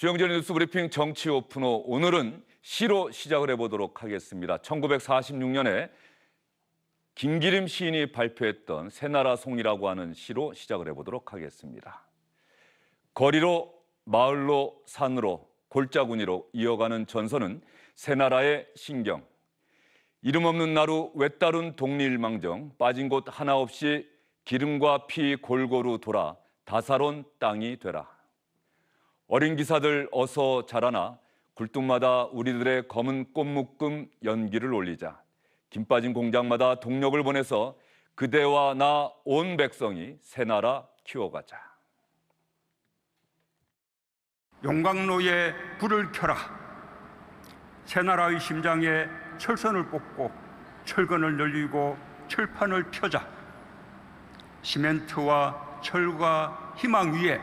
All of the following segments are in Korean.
주영진의 뉴스브리핑 정치 오픈호, 오늘은 시로 시작을 해보도록 하겠습니다. 1946년에 김기림 시인이 발표했던 새나라 송이라고 하는 시로 시작을 해보도록 하겠습니다. 거리로, 마을로, 산으로, 골짜구니로 이어가는 전선은 새나라의 신경. 이름 없는 나루 외따른 동리일망정, 빠진 곳 하나 없이 기름과 피 골고루 돌아 다사로운 땅이 되라. 어린 기사들 어서 자라나 굴뚝마다 우리들의 검은 꽃묶음 연기를 올리자. 김 빠진 공장마다 동력을 보내서 그대와 나 온 백성이 새나라 키워가자. 용광로에 불을 켜라. 새나라의 심장에 철선을 뽑고 철근을 늘리고 철판을 펴자. 시멘트와 철과 희망 위에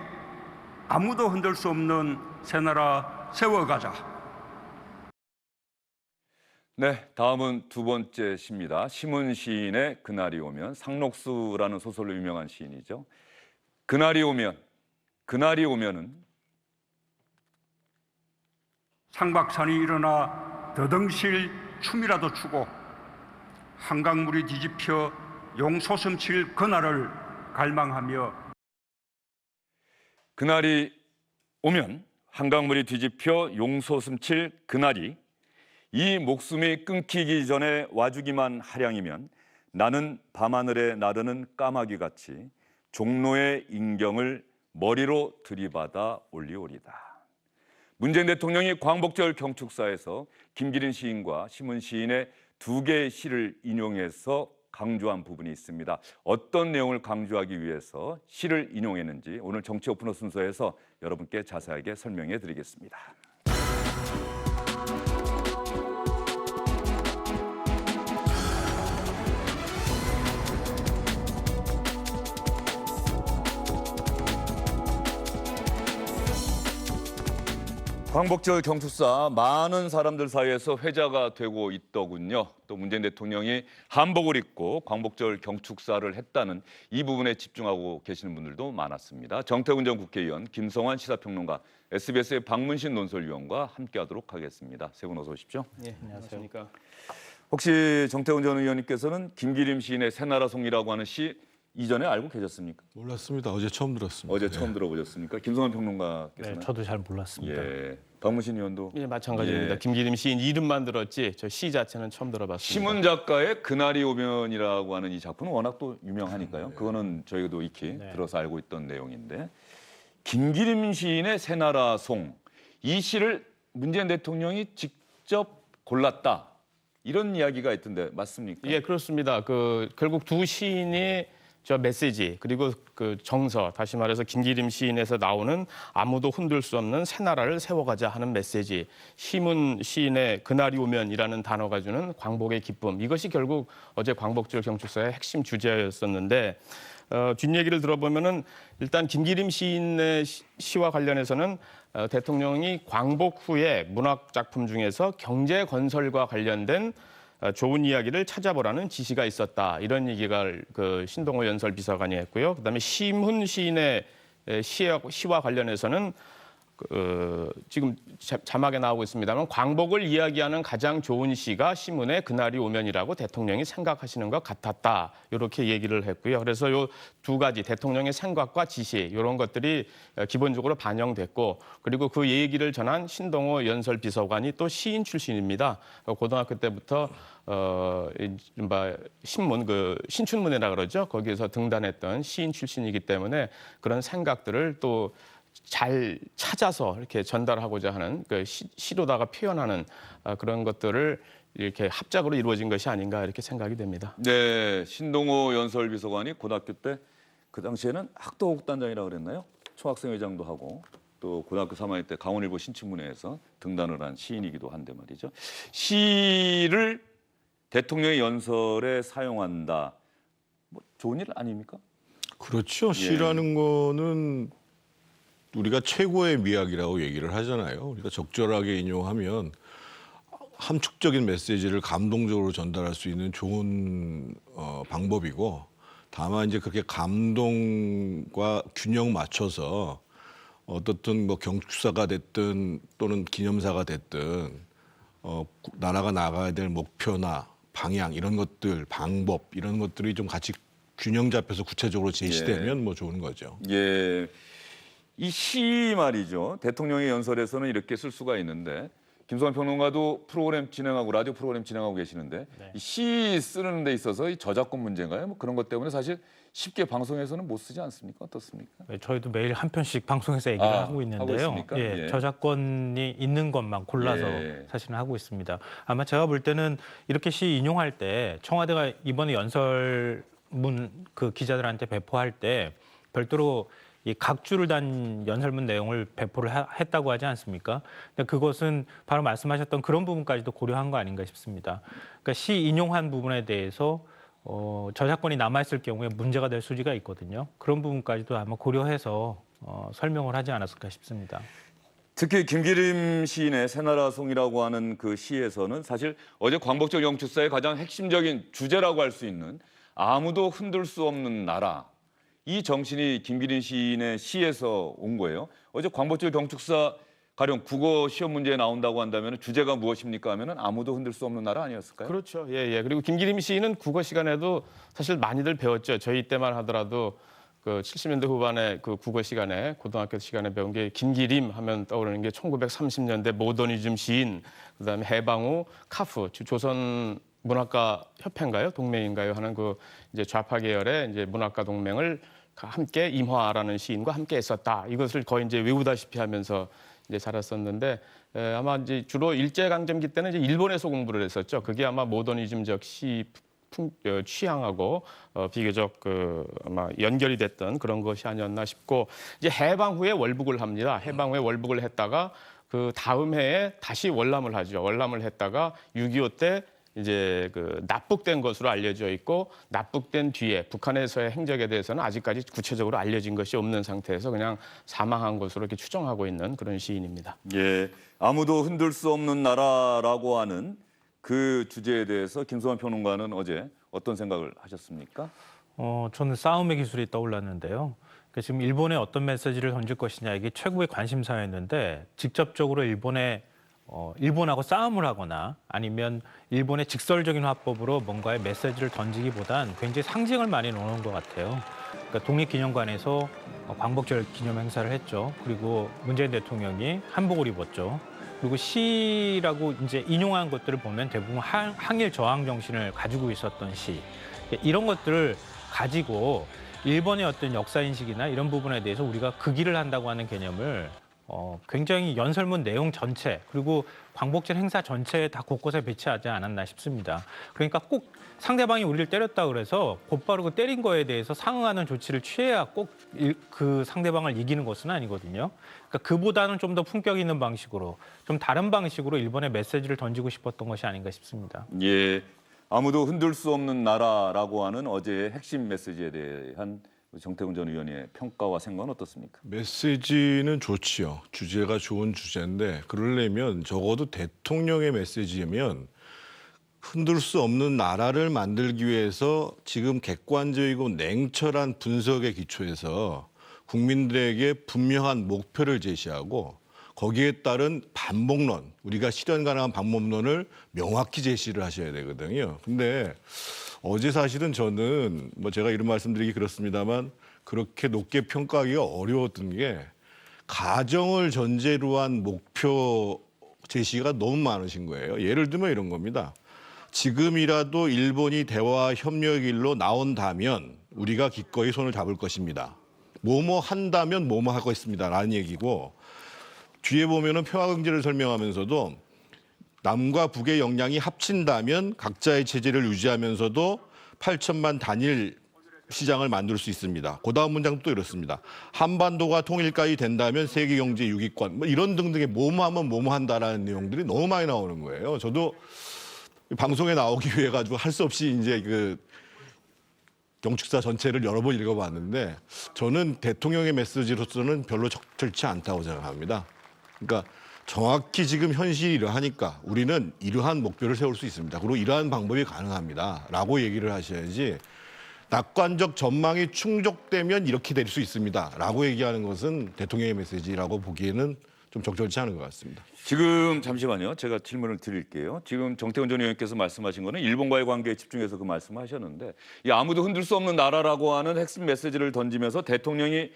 아무도 흔들 수 없는 새나라 세워가자. 네, 다음은 두 번째 시입니다. 심은 시인의 그날이 오면, 상록수라는 소설로 유명한 시인이죠. 그날이 오면, 그날이 오면은 상박산이 일어나 더덩실 춤이라도 추고 한강물이 뒤집혀 용솟음 칠 그날을 갈망하며 그날이 오면 한강물이 뒤집혀 용솟음칠 그날이 이 목숨이 끊기기 전에 와주기만 하량이면 나는 밤하늘에 나르는 까마귀같이 종로의 인경을 머리로 들이받아 올리오리다. 문재인 대통령이 광복절 경축사에서 김기린 시인과 심은 시인의 두 개의 시를 인용해서 강조한 부분이 있습니다. 어떤 내용을 강조하기 위해서 시를 인용했는지 오늘 정치 오픈호 순서에서 여러분께 자세하게 설명해 드리겠습니다. 광복절 경축사 많은 사람들 사이에서 회자가 되고 있더군요. 또 문재인 대통령이 한복을 입고 광복절 경축사를 했다는 이 부분에 집중하고 계시는 분들도 많았습니다. 정태훈 전 국회의원, 김성환 시사평론가, SBS의 박문신 논설위원과 함께하도록 하겠습니다. 세 분 어서 오십시오. 네, 안녕하십니까. 혹시 정태훈 전 의원님께서는 김기림 시인의 새나라 송이라고 하는 시 이전에 알고 계셨습니까? 몰랐습니다. 어제 처음 들었습니다. 어제 처음 들어보셨습니까? 김성환 평론가께서는? 네, 저도 잘 몰랐습니다. 예, 박문신 의원도? 예, 마찬가지입니다. 예. 김기림 시인 이름만 들었지 저 시 자체는 처음 들어봤습니다. 심은 작가의 그날이 오면이라고 하는 이 작품은 워낙 또 유명하니까요. 그거는 저희도 익히 들어서 알고 있던 내용인데, 김기림 시인의 새나라 송, 이 시를 문재인 대통령이 직접 골랐다, 이런 이야기가 있던데 맞습니까? 예, 그렇습니다. 결국 두 시인이 저 메시지 그리고 그 정서, 다시 말해서 김기림 시인에서 나오는 아무도 흔들 수 없는 새나라를 세워가자 하는 메시지, 심은 시인의 그날이 오면이라는 단어가 주는 광복의 기쁨, 이것이 결국 어제 광복절 경축사의 핵심 주제였었는데, 뒷얘기를 들어보면은 일단 김기림 시인의 시와 관련해서는 대통령이 광복 후에 문학 작품 중에서 경제 건설과 관련된 좋은 이야기를 찾아보라는 지시가 있었다, 이런 얘기가 신동호 연설 비서관이 했고요. 그다음에 심은 시인의 시와 관련해서는 지금 자막에 나오고 있습니다만 광복을 이야기하는 가장 좋은 시가 심은의 그날이 오면이라고 대통령이 생각하시는 것 같았다, 이렇게 얘기를 했고요. 그래서 요 두 가지 대통령의 생각과 지시, 이런 것들이 기본적으로 반영됐고, 그리고 그 얘기를 전한 신동호 연설 비서관이 또 시인 출신입니다. 고등학교 때부터 이른바 신문, 신춘문예라 그러죠. 거기에서 등단했던 시인 출신이기 때문에 그런 생각들을 또 잘 찾아서 이렇게 전달하고자 하는 시로다가 표현하는 그런 것들을 이렇게 합작으로 이루어진 것이 아닌가, 이렇게 생각이 됩니다. 네, 신동호 연설비서관이 고등학교 때 그 당시에는 학도국단장이라고 그랬나요? 총학생회장도 하고 또 고등학교 3학년 때 강원일보 신춘문예에서 등단을 한 시인이기도 한데 말이죠. 시를 대통령의 연설에 사용한다, 뭐 좋은 일 아닙니까? 그렇죠. 시라는 거는 우리가 최고의 미학이라고 얘기를 하잖아요. 우리가 적절하게 인용하면 함축적인 메시지를 감동적으로 전달할 수 있는 좋은 방법이고, 다만 이제 그렇게 감동과 균형 맞춰서 어떻든 뭐 경축사가 됐든 또는 기념사가 됐든 나라가 나가야 될 목표나 방향 이런 것들, 방법 이런 것들이 좀 같이 균형 잡혀서 구체적으로 제시되면 뭐 좋은 거죠. 예. 이 시 말이죠. 대통령의 연설에서는 이렇게 쓸 수가 있는데 김성환 평론가도 프로그램 진행하고 라디오 프로그램 진행하고 계시는데 이 시 쓰는 데 있어서 이 저작권 문제인가요? 뭐 그런 것 때문에 사실 쉽게 방송에서는 못 쓰지 않습니까? 어떻습니까? 네, 저희도 매일 한 편씩 방송에서 얘기를 하고 있는데요. 있습니까? 예, 예. 저작권이 있는 것만 골라서 사실은 하고 있습니다. 아마 제가 볼 때는 이렇게 시 인용할 때 청와대가 이번에 연설문 그 기자들한테 배포할 때 별도로 이 각주를 단 연설문 내용을 배포를 했다고 하지 않습니까? 근데 그것은 바로 말씀하셨던 그런 부분까지도 고려한 거 아닌가 싶습니다. 그러니까 시 인용한 부분에 대해서 저작권이 남아있을 경우에 문제가 될 소지가 있거든요. 그런 부분까지도 아마 고려해서 설명을 하지 않았을까 싶습니다. 특히 김기림 시인의 새나라송이라고 하는 그 시에서는 사실 어제 광복절 영축사의 가장 핵심적인 주제라고 할 수 있는 아무도 흔들 수 없는 나라, 이 정신이 김기림 시인의 시에서 온 거예요. 어제 광복절 경축사 가령 국어 시험 문제에 나온다고 한다면 주제가 무엇입니까 하면은 아무도 흔들 수 없는 나라 아니었을까요? 그렇죠. 예, 예. 그리고 김기림 시인은 국어 시간에도 사실 많이들 배웠죠. 저희 때만 하더라도 그 70년대 후반에 그 국어 시간에 고등학교 시간에 배운 게 김기림 하면 떠오르는 게 1930년대 모더니즘 시인, 그다음에 해방후 카프 조선 문학가 협회인가요? 동맹인가요? 하는 그 이제 좌파 계열의 이제 문학가 동맹을 함께 임화라는 시인과 함께 했었다. 이것을 거의 이제 외우다시피 하면서 이제 자랐었는데 아마 이제 주로 일제 강점기 때는 이제 일본에서 공부를 했었죠. 그게 아마 모더니즘적 시 취향하고 비교적 아마 연결이 됐던 그런 것이 아니었나 싶고 이제 해방 후에 월북을 합니다. 해방 후에 월북을 했다가 그 다음 해에 다시 월남을 하죠. 월남을 했다가 6.25 때 이제 그 납북된 것으로 알려져 있고 납북된 뒤에 북한에서의 행적에 대해서는 아직까지 구체적으로 알려진 것이 없는 상태에서 그냥 사망한 것으로 이렇게 추정하고 있는 그런 시인입니다. 예, 아무도 흔들 수 없는 나라라고 하는 그 주제에 대해서 김성환 평론가는 어제 어떤 생각을 하셨습니까? 저는 싸움의 기술이 떠올랐는데요. 그러니까 지금 일본에 어떤 메시지를 던질 것이냐 이게 최고의 관심사였는데 직접적으로 일본하고 싸움을 하거나 아니면 일본의 직설적인 화법으로 뭔가의 메시지를 던지기보단 굉장히 상징을 많이 놓는 것 같아요. 그러니까 독립기념관에서 광복절 기념 행사를 했죠. 그리고 문재인 대통령이 한복을 입었죠. 그리고 시라고 이제 인용한 것들을 보면 대부분 항일 저항 정신을 가지고 있었던 시. 이런 것들을 가지고 일본의 어떤 역사 인식이나 이런 부분에 대해서 우리가 극의를 한다고 하는 개념을 굉장히 연설문 내용 전체 그리고 광복절 행사 전체에 다 곳곳에 배치하지 않았나 싶습니다. 그러니까 꼭 상대방이 우리를 때렸다 그래서 곧바로 그 때린 거에 대해서 상응하는 조치를 취해야 꼭 그 상대방을 이기는 것은 아니거든요. 그러니까 그보다는 좀 더 품격 있는 방식으로 좀 다른 방식으로 일본의 메시지를 던지고 싶었던 것이 아닌가 싶습니다. 예, 아무도 흔들 수 없는 나라라고 하는 어제의 핵심 메시지에 대한 정태근 전 의원의 평가와 생각은 어떻습니까? 메시지는 좋지요. 주제가 좋은 주제인데 그러려면 적어도 대통령의 메시지면 흔들 수 없는 나라를 만들기 위해서 지금 객관적이고 냉철한 분석에 기초해서 국민들에게 분명한 목표를 제시하고 거기에 따른 반복론, 우리가 실현 가능한 방법론을 명확히 제시를 하셔야 되거든요. 근데 어제 사실은 저는 뭐 제가 이런 말씀드리기 그렇습니다만 그렇게 높게 평가하기가 어려웠던 게 가정을 전제로 한 목표 제시가 너무 많으신 거예요. 예를 들면 이런 겁니다. 지금이라도 일본이 대화 협력 일로 나온다면 우리가 기꺼이 손을 잡을 것입니다. 뭐뭐 한다면 뭐뭐 할 것입니다. 라는 얘기고 뒤에 보면은 평화경제를 설명하면서도 남과 북의 역량이 합친다면 각자의 체제를 유지하면서도 8천만 단일 시장을 만들 수 있습니다. 그 다음 문장도 또 이렇습니다. 한반도가 통일까지 된다면 세계 경제 6위권 뭐 이런 등등의 뭐뭐 하면 뭐뭐 한다라는 내용들이 너무 많이 나오는 거예요. 저도 방송에 나오기 위해 가지고 할 수 없이 이제 그 경축사 전체를 여러 번 읽어봤는데 저는 대통령의 메시지로서는 별로 적절치 않다고 생각합니다. 그러니까 정확히 지금 현실이 이러하니까 우리는 이러한 목표를 세울 수 있습니다. 그리고 이러한 방법이 가능합니다. 라고 얘기를 하셔야지 낙관적 전망이 충족되면 이렇게 될 수 있습니다라고 얘기하는 것은 대통령의 메시지라고 보기에는 좀 적절치 않은 것 같습니다. 지금 잠시만요. 제가 질문을 드릴게요. 지금 정태훈 전 의원께서 말씀하신 거는 일본과의 관계에 집중해서 그 말씀하셨는데 이 아무도 흔들 수 없는 나라라고 하는 핵심 메시지를 던지면서 대통령이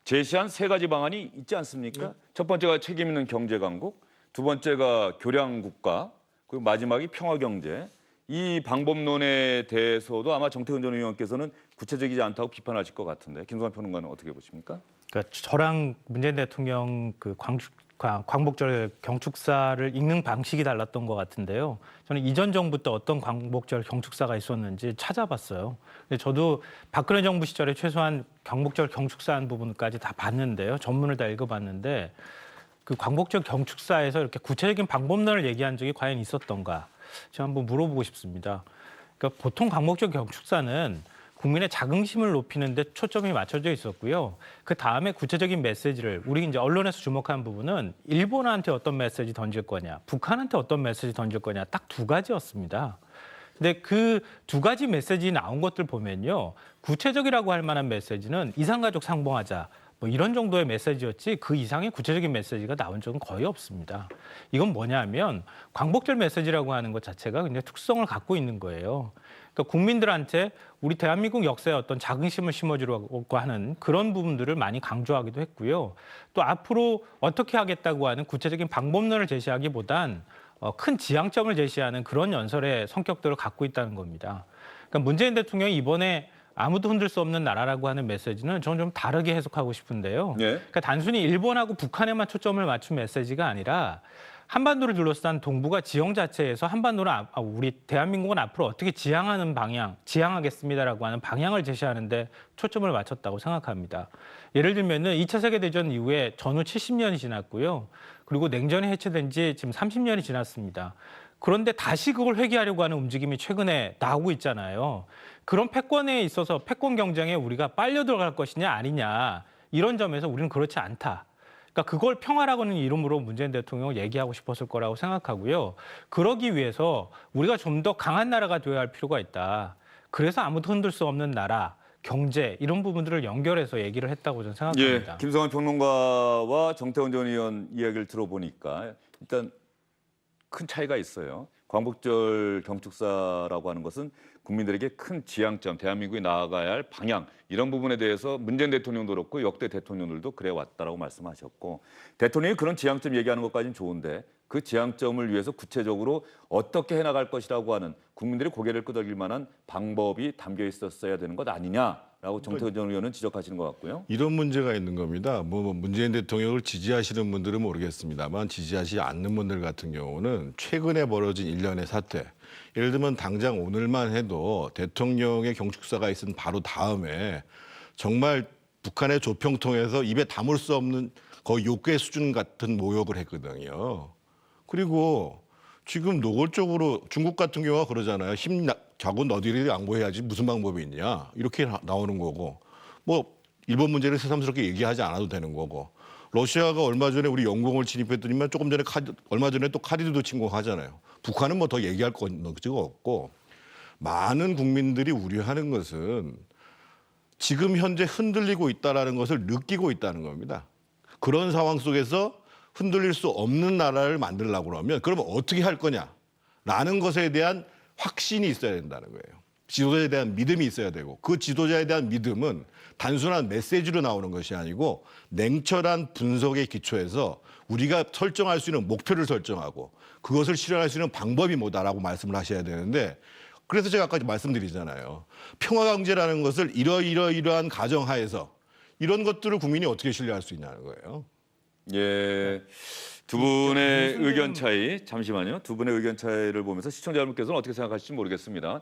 제시한 세 가지 방안이 있지 않습니까? 첫 번째가 책임 있는 경제 강국, 두 번째가 교량 국가, 그리고 마지막이 평화 경제. 이 방법론에 대해서도 아마 정태훈 전 의원께서는 구체적이지 않다고 비판하실 것 같은데 김성환 평론가는 어떻게 보십니까? 그러니까 저랑 문재인 대통령 그 광복절 경축사를 읽는 방식이 달랐던 것 같은데요. 저는 이전 정부 때 어떤 광복절 경축사가 있었는지 찾아봤어요. 근데 저도 박근혜 정부 시절에 최소한 광복절 경축사 한 부분까지 다 봤는데요. 전문을 다 읽어봤는데 그 광복절 경축사에서 이렇게 구체적인 방법론을 얘기한 적이 과연 있었던가? 제가 한번 물어보고 싶습니다. 그러니까 보통 광복절 경축사는 국민의 자긍심을 높이는 데 초점이 맞춰져 있었고요. 그 다음에 구체적인 메시지를 우리 이제 언론에서 주목한 부분은 일본한테 어떤 메시지 던질 거냐, 북한한테 어떤 메시지 던질 거냐 딱 두 가지였습니다. 근데 그 두 가지 메시지 나온 것들 보면요. 구체적이라고 할 만한 메시지는 이산가족 상봉하자. 뭐 이런 정도의 메시지였지 그 이상의 구체적인 메시지가 나온 적은 거의 없습니다. 이건 뭐냐면 광복절 메시지라고 하는 것 자체가 굉장히 특성을 갖고 있는 거예요. 그러니까 국민들한테 우리 대한민국 역사에 어떤 자긍심을 심어주려고 하는 그런 부분들을 많이 강조하기도 했고요. 또 앞으로 어떻게 하겠다고 하는 구체적인 방법론을 제시하기보단 큰 지향점을 제시하는 그런 연설의 성격들을 갖고 있다는 겁니다. 그러니까 문재인 대통령이 이번에 아무도 흔들 수 없는 나라라고 하는 메시지는 저는 좀 다르게 해석하고 싶은데요. 네. 그러니까 단순히 일본하고 북한에만 초점을 맞춘 메시지가 아니라 한반도를 둘러싼 동북아 지형 자체에서 한반도는 우리 대한민국은 앞으로 어떻게 지향하는 방향, 지향하겠습니다라고 하는 방향을 제시하는데 초점을 맞췄다고 생각합니다. 예를 들면은 2차 세계대전 이후에 전후 70년이 지났고요. 그리고 냉전이 해체된 지 지금 30년이 지났습니다. 그런데 다시 그걸 회귀하려고 하는 움직임이 최근에 나오고 있잖아요. 그런 패권에 있어서 패권 경쟁에 우리가 빨려 들어갈 것이냐 아니냐 이런 점에서 우리는 그렇지 않다. 그러니까 그걸 평화라고는 이름으로 문재인 대통령을 얘기하고 싶었을 거라고 생각하고요. 그러기 위해서 우리가 좀 더 강한 나라가 되어야 할 필요가 있다. 그래서 아무도 흔들 수 없는 나라, 경제 이런 부분들을 연결해서 얘기를 했다고 저는 생각합니다. 예, 김성환 평론가와 정태훈 전 의원 이야기를 들어보니까 일단 큰 차이가 있어요. 광복절 경축사라고 하는 것은 국민들에게 큰 지향점, 대한민국이 나아가야 할 방향 이런 부분에 대해서 문재인 대통령도 그렇고 역대 대통령들도 그래 왔다라고 말씀하셨고 대통령이 그런 지향점 얘기하는 것까지는 좋은데 그 지향점을 위해서 구체적으로 어떻게 해나갈 것이라고 하는 국민들이 고개를 끄덕일 만한 방법이 담겨 있었어야 되는 것 아니냐라고 정태훈 전 의원은 지적하시는 것 같고요. 이런 문제가 있는 겁니다. 뭐 문재인 대통령을 지지하시는 분들은 모르겠습니다만 지지하지 않는 분들 같은 경우는 최근에 벌어진 일련의 사태, 예를 들면 당장 오늘만 해도 대통령의 경축사가 있은 바로 다음에 정말 북한의 조평통에서 입에 담을 수 없는 거의 욕괴 수준 같은 모욕을 했거든요. 그리고 지금 노골적으로 중국 같은 경우가 그러잖아요. 힘 자고 너희들이 양보해야지 무슨 방법이 있냐 이렇게 나오는 거고 뭐 일본 문제를 새삼스럽게 얘기하지 않아도 되는 거고 러시아가 얼마 전에 우리 영공을 침입했더니만 조금 전에 얼마 전에 또 카리드도 침공하잖아요. 북한은 뭐 더 얘기할 건 없고 많은 국민들이 우려하는 것은 지금 현재 흔들리고 있다라는 것을 느끼고 있다는 겁니다. 그런 상황 속에서 흔들릴 수 없는 나라를 만들려고 그러면 그러면 어떻게 할 거냐라는 것에 대한 확신이 있어야 된다는 거예요. 지도자에 대한 믿음이 있어야 되고 그 지도자에 대한 믿음은 단순한 메시지로 나오는 것이 아니고 냉철한 분석의 기초에서 우리가 설정할 수 있는 목표를 설정하고 그것을 실현할 수 있는 방법이 뭐다라고 말씀을 하셔야 되는데 그래서 제가 아까 말씀드리잖아요. 평화경제라는 것을 이러이러한 가정하에서 이런 것들을 국민이 어떻게 신뢰할 수 있냐는 거예요. 예, 두 분의 의견 차이 잠시만요. 두 분의 의견 차이를 보면서 시청자 여러분께서는 어떻게 생각하실지 모르겠습니다.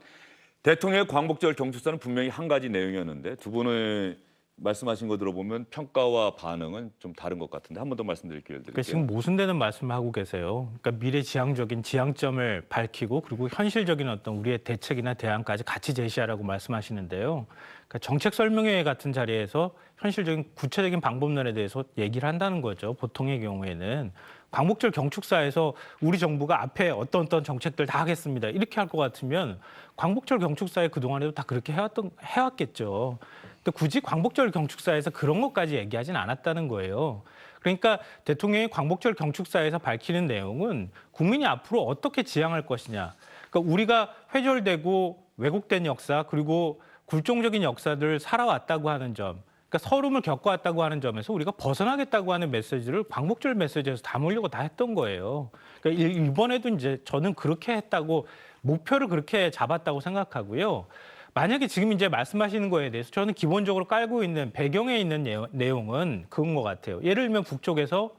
대통령의 광복절 경축사는 분명히 한 가지 내용이었는데 두 분의 말씀하신 거 들어보면 평가와 반응은 좀 다른 것 같은데 한 번 더 말씀드릴 기회를 드릴게요. 그러니까 지금 모순되는 말씀을 하고 계세요. 그러니까 미래지향적인 지향점을 밝히고 그리고 현실적인 어떤 우리의 대책이나 대안까지 같이 제시하라고 말씀하시는데요. 그러니까 정책 설명회 같은 자리에서 현실적인 구체적인 방법론에 대해서 얘기를 한다는 거죠. 보통의 경우에는 광복절 경축사에서 우리 정부가 앞에 어떤 정책들 다 하겠습니다. 이렇게 할 것 같으면 광복절 경축사에 그동안에도 다 그렇게 해왔겠죠. 근데 굳이 광복절 경축사에서 그런 것까지 얘기하진 않았다는 거예요. 그러니까 대통령이 광복절 경축사에서 밝히는 내용은 국민이 앞으로 어떻게 지향할 것이냐. 그러니까 우리가 회절되고 왜곡된 역사 그리고 굴종적인 역사들을 살아왔다고 하는 점, 그러니까 서름을 겪어왔다고 하는 점에서 우리가 벗어나겠다고 하는 메시지를 광복절 메시지에서 담으려고 다 했던 거예요. 그러니까 이번에도 이제 저는 그렇게 했다고 목표를 그렇게 잡았다고 생각하고요. 만약에 지금 이제 말씀하시는 거에 대해서 저는 기본적으로 깔고 있는 배경에 있는 내용은 그건 것 같아요. 예를 들면 북쪽에서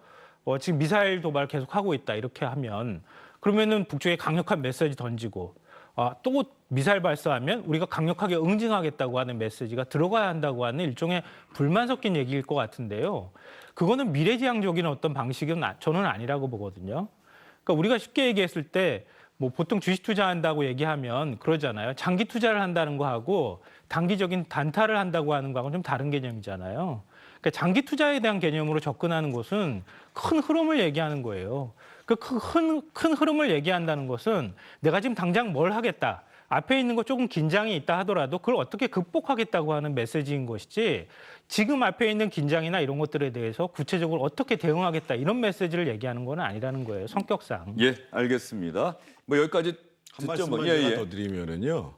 지금 미사일 도발 계속하고 있다 이렇게 하면 그러면은 북쪽에 강력한 메시지 던지고 또 미사일 발사하면 우리가 강력하게 응징하겠다고 하는 메시지가 들어가야 한다고 하는 일종의 불만 섞인 얘기일 것 같은데요. 그거는 미래지향적인 어떤 방식은 저는 아니라고 보거든요. 그러니까 우리가 쉽게 얘기했을 때 뭐 보통 주식 투자한다고 얘기하면 그러잖아요. 장기 투자를 한다는 거하고 단기적인 단타를 한다고 하는 거하고는 좀 다른 개념이잖아요. 그러니까 장기 투자에 대한 개념으로 접근하는 것은 큰 흐름을 얘기하는 거예요. 그 큰 흐름을 얘기한다는 것은 내가 지금 당장 뭘 하겠다. 앞에 있는 거 조금 긴장이 있다 하더라도 그걸 어떻게 극복하겠다고 하는 메시지인 것이지 지금 앞에 있는 긴장이나 이런 것들에 대해서 구체적으로 어떻게 대응하겠다 이런 메시지를 얘기하는 건 아니라는 거예요. 성격상. 예, 알겠습니다. 뭐 여기까지 한 듣죠. 말씀만 제가 더 드리면은요.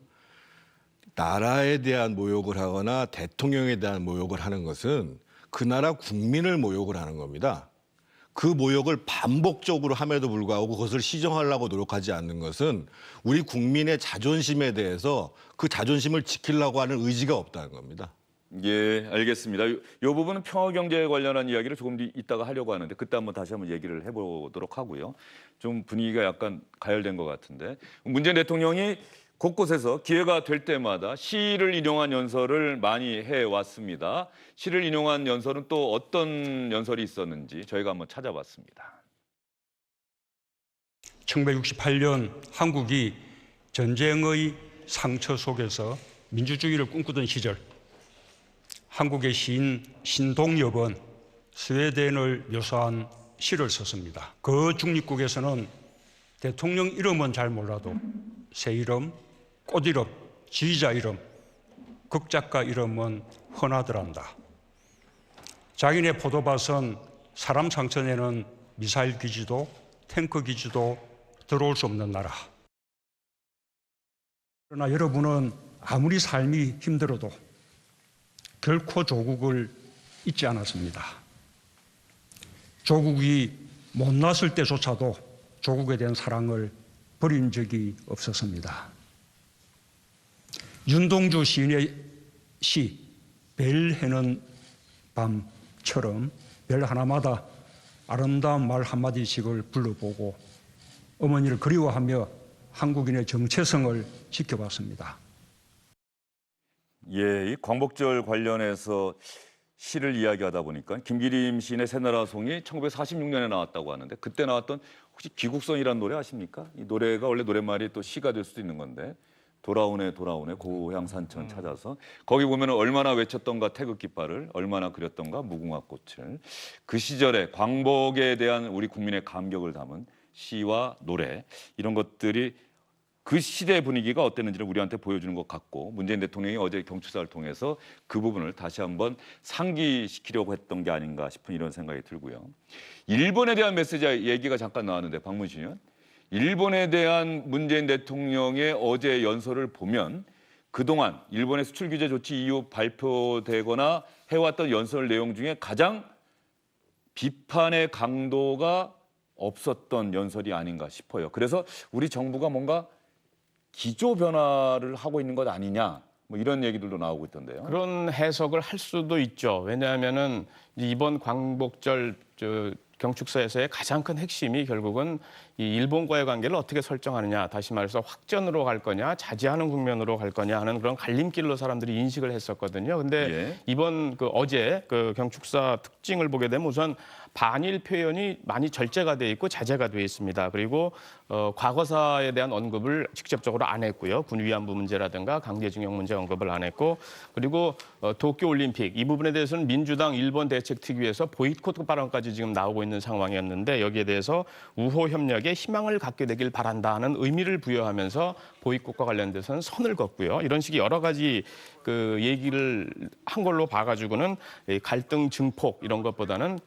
나라에 대한 모욕을 하거나 대통령에 대한 모욕을 하는 것은 그 나라 국민을 모욕을 하는 겁니다. 그 모욕을 반복적으로 함에도 불구하고 그것을 시정하려고 노력하지 않는 것은 우리 국민의 자존심에 대해서 그 자존심을 지키려고 하는 의지가 없다는 겁니다. 예, 알겠습니다. 이 부분은 평화 경제에 관련한 이야기를 조금 이따가 하려고 하는데 그때 한번 다시 한번 얘기를 해보도록 하고요. 좀 분위기가 약간 가열된 것 같은데 문재인 대통령이 곳곳에서 기회가 될 때마다 시를 인용한 연설을 많이 해왔습니다. 시를 인용한 연설은 또 어떤 연설이 있었는지 저희가 한번 찾아봤습니다. 1968년 한국이 전쟁의 상처 속에서 민주주의를 꿈꾸던 시절 한국의 시인 신동엽은 스웨덴을 묘사한 시를 썼습니다. 그 중립국에서는 대통령 이름은 잘 몰라도 새 이름, 꽃 이름, 지휘자 이름, 극작가 이름은 흔하더란다. 자기네 포도밭은 사람 상처내는 미사일 기지도 탱크 기지도 들어올 수 없는 나라. 그러나 여러분은 아무리 삶이 힘들어도 결코 조국을 잊지 않았습니다. 조국이 못났을 때조차도 조국에 대한 사랑을 버린 적이 없었습니다. 윤동주 시인의 시 별 해는 밤처럼 별 하나마다 아름다운 말 한마디씩을 불러보고 어머니를 그리워하며 한국인의 정체성을 지켜봤습니다. 예, 이 광복절 관련해서 시를 이야기하다 보니까 김기림 시인의 새나라 송이 1946년에 나왔다고 하는데 그때 나왔던 혹시 귀국선이라는 노래 아십니까? 이 노래가 원래 노랫말이 또 시가 될 수도 있는 건데 돌아오네 돌아오네 고향 산천 찾아서 거기 보면 얼마나 외쳤던가 태극 깃발을 얼마나 그렸던가 무궁화 꽃을 그 시절에 광복에 대한 우리 국민의 감격을 담은 시와 노래 이런 것들이 그 시대의 분위기가 어땠는지를 우리한테 보여주는 것 같고 문재인 대통령이 어제 경축사를 통해서 그 부분을 다시 한번 상기시키려고 했던 게 아닌가 싶은 이런 생각이 들고요. 일본에 대한 메시지 얘기가 잠깐 나왔는데 박문신 의원. 일본에 대한 문재인 대통령의 어제 연설을 보면 그동안 일본의 수출 규제 조치 이후 발표되거나 해왔던 연설 내용 중에 가장 비판의 강도가 없었던 연설이 아닌가 싶어요. 그래서 우리 정부가 뭔가 기조 변화를 하고 있는 것 아니냐 뭐 이런 얘기들도 나오고 있던데요. 그런 해석을 할 수도 있죠. 왜냐하면은 이번 광복절 경축사에서의 가장 큰 핵심이 결국은 이 일본과의 관계를 어떻게 설정하느냐, 다시 말해서 확전으로 갈 거냐, 자제하는 국면으로 갈 거냐 하는 그런 갈림길로 사람들이 인식을 했었거든요. 근데 예. 이번 어제 경축사 특징을 보게 되면 우선 반일 표현이 많이 절제가 돼 있고 자제가 돼 있습니다. 그리고 과거사에 대한 언급을 직접적으로 안 했고요. 군 위안부 문제라든가 강제징용 문제 언급을 안 했고, 그리고 도쿄올림픽 이 부분에 대해서는 민주당 일본 대책특위에서 보이콧 발언까지 지금 나오고 있는 상황이었는데, 여기에 대해서 우호 협력에 희망을 갖게 되길 바란다는 의미를 부여하면서 보이콧과 관련돼서는 선을 긋고요. 이런 식의 여러 가지 얘기를 한 걸로 봐가지고는 갈등 증폭 이런 것보다는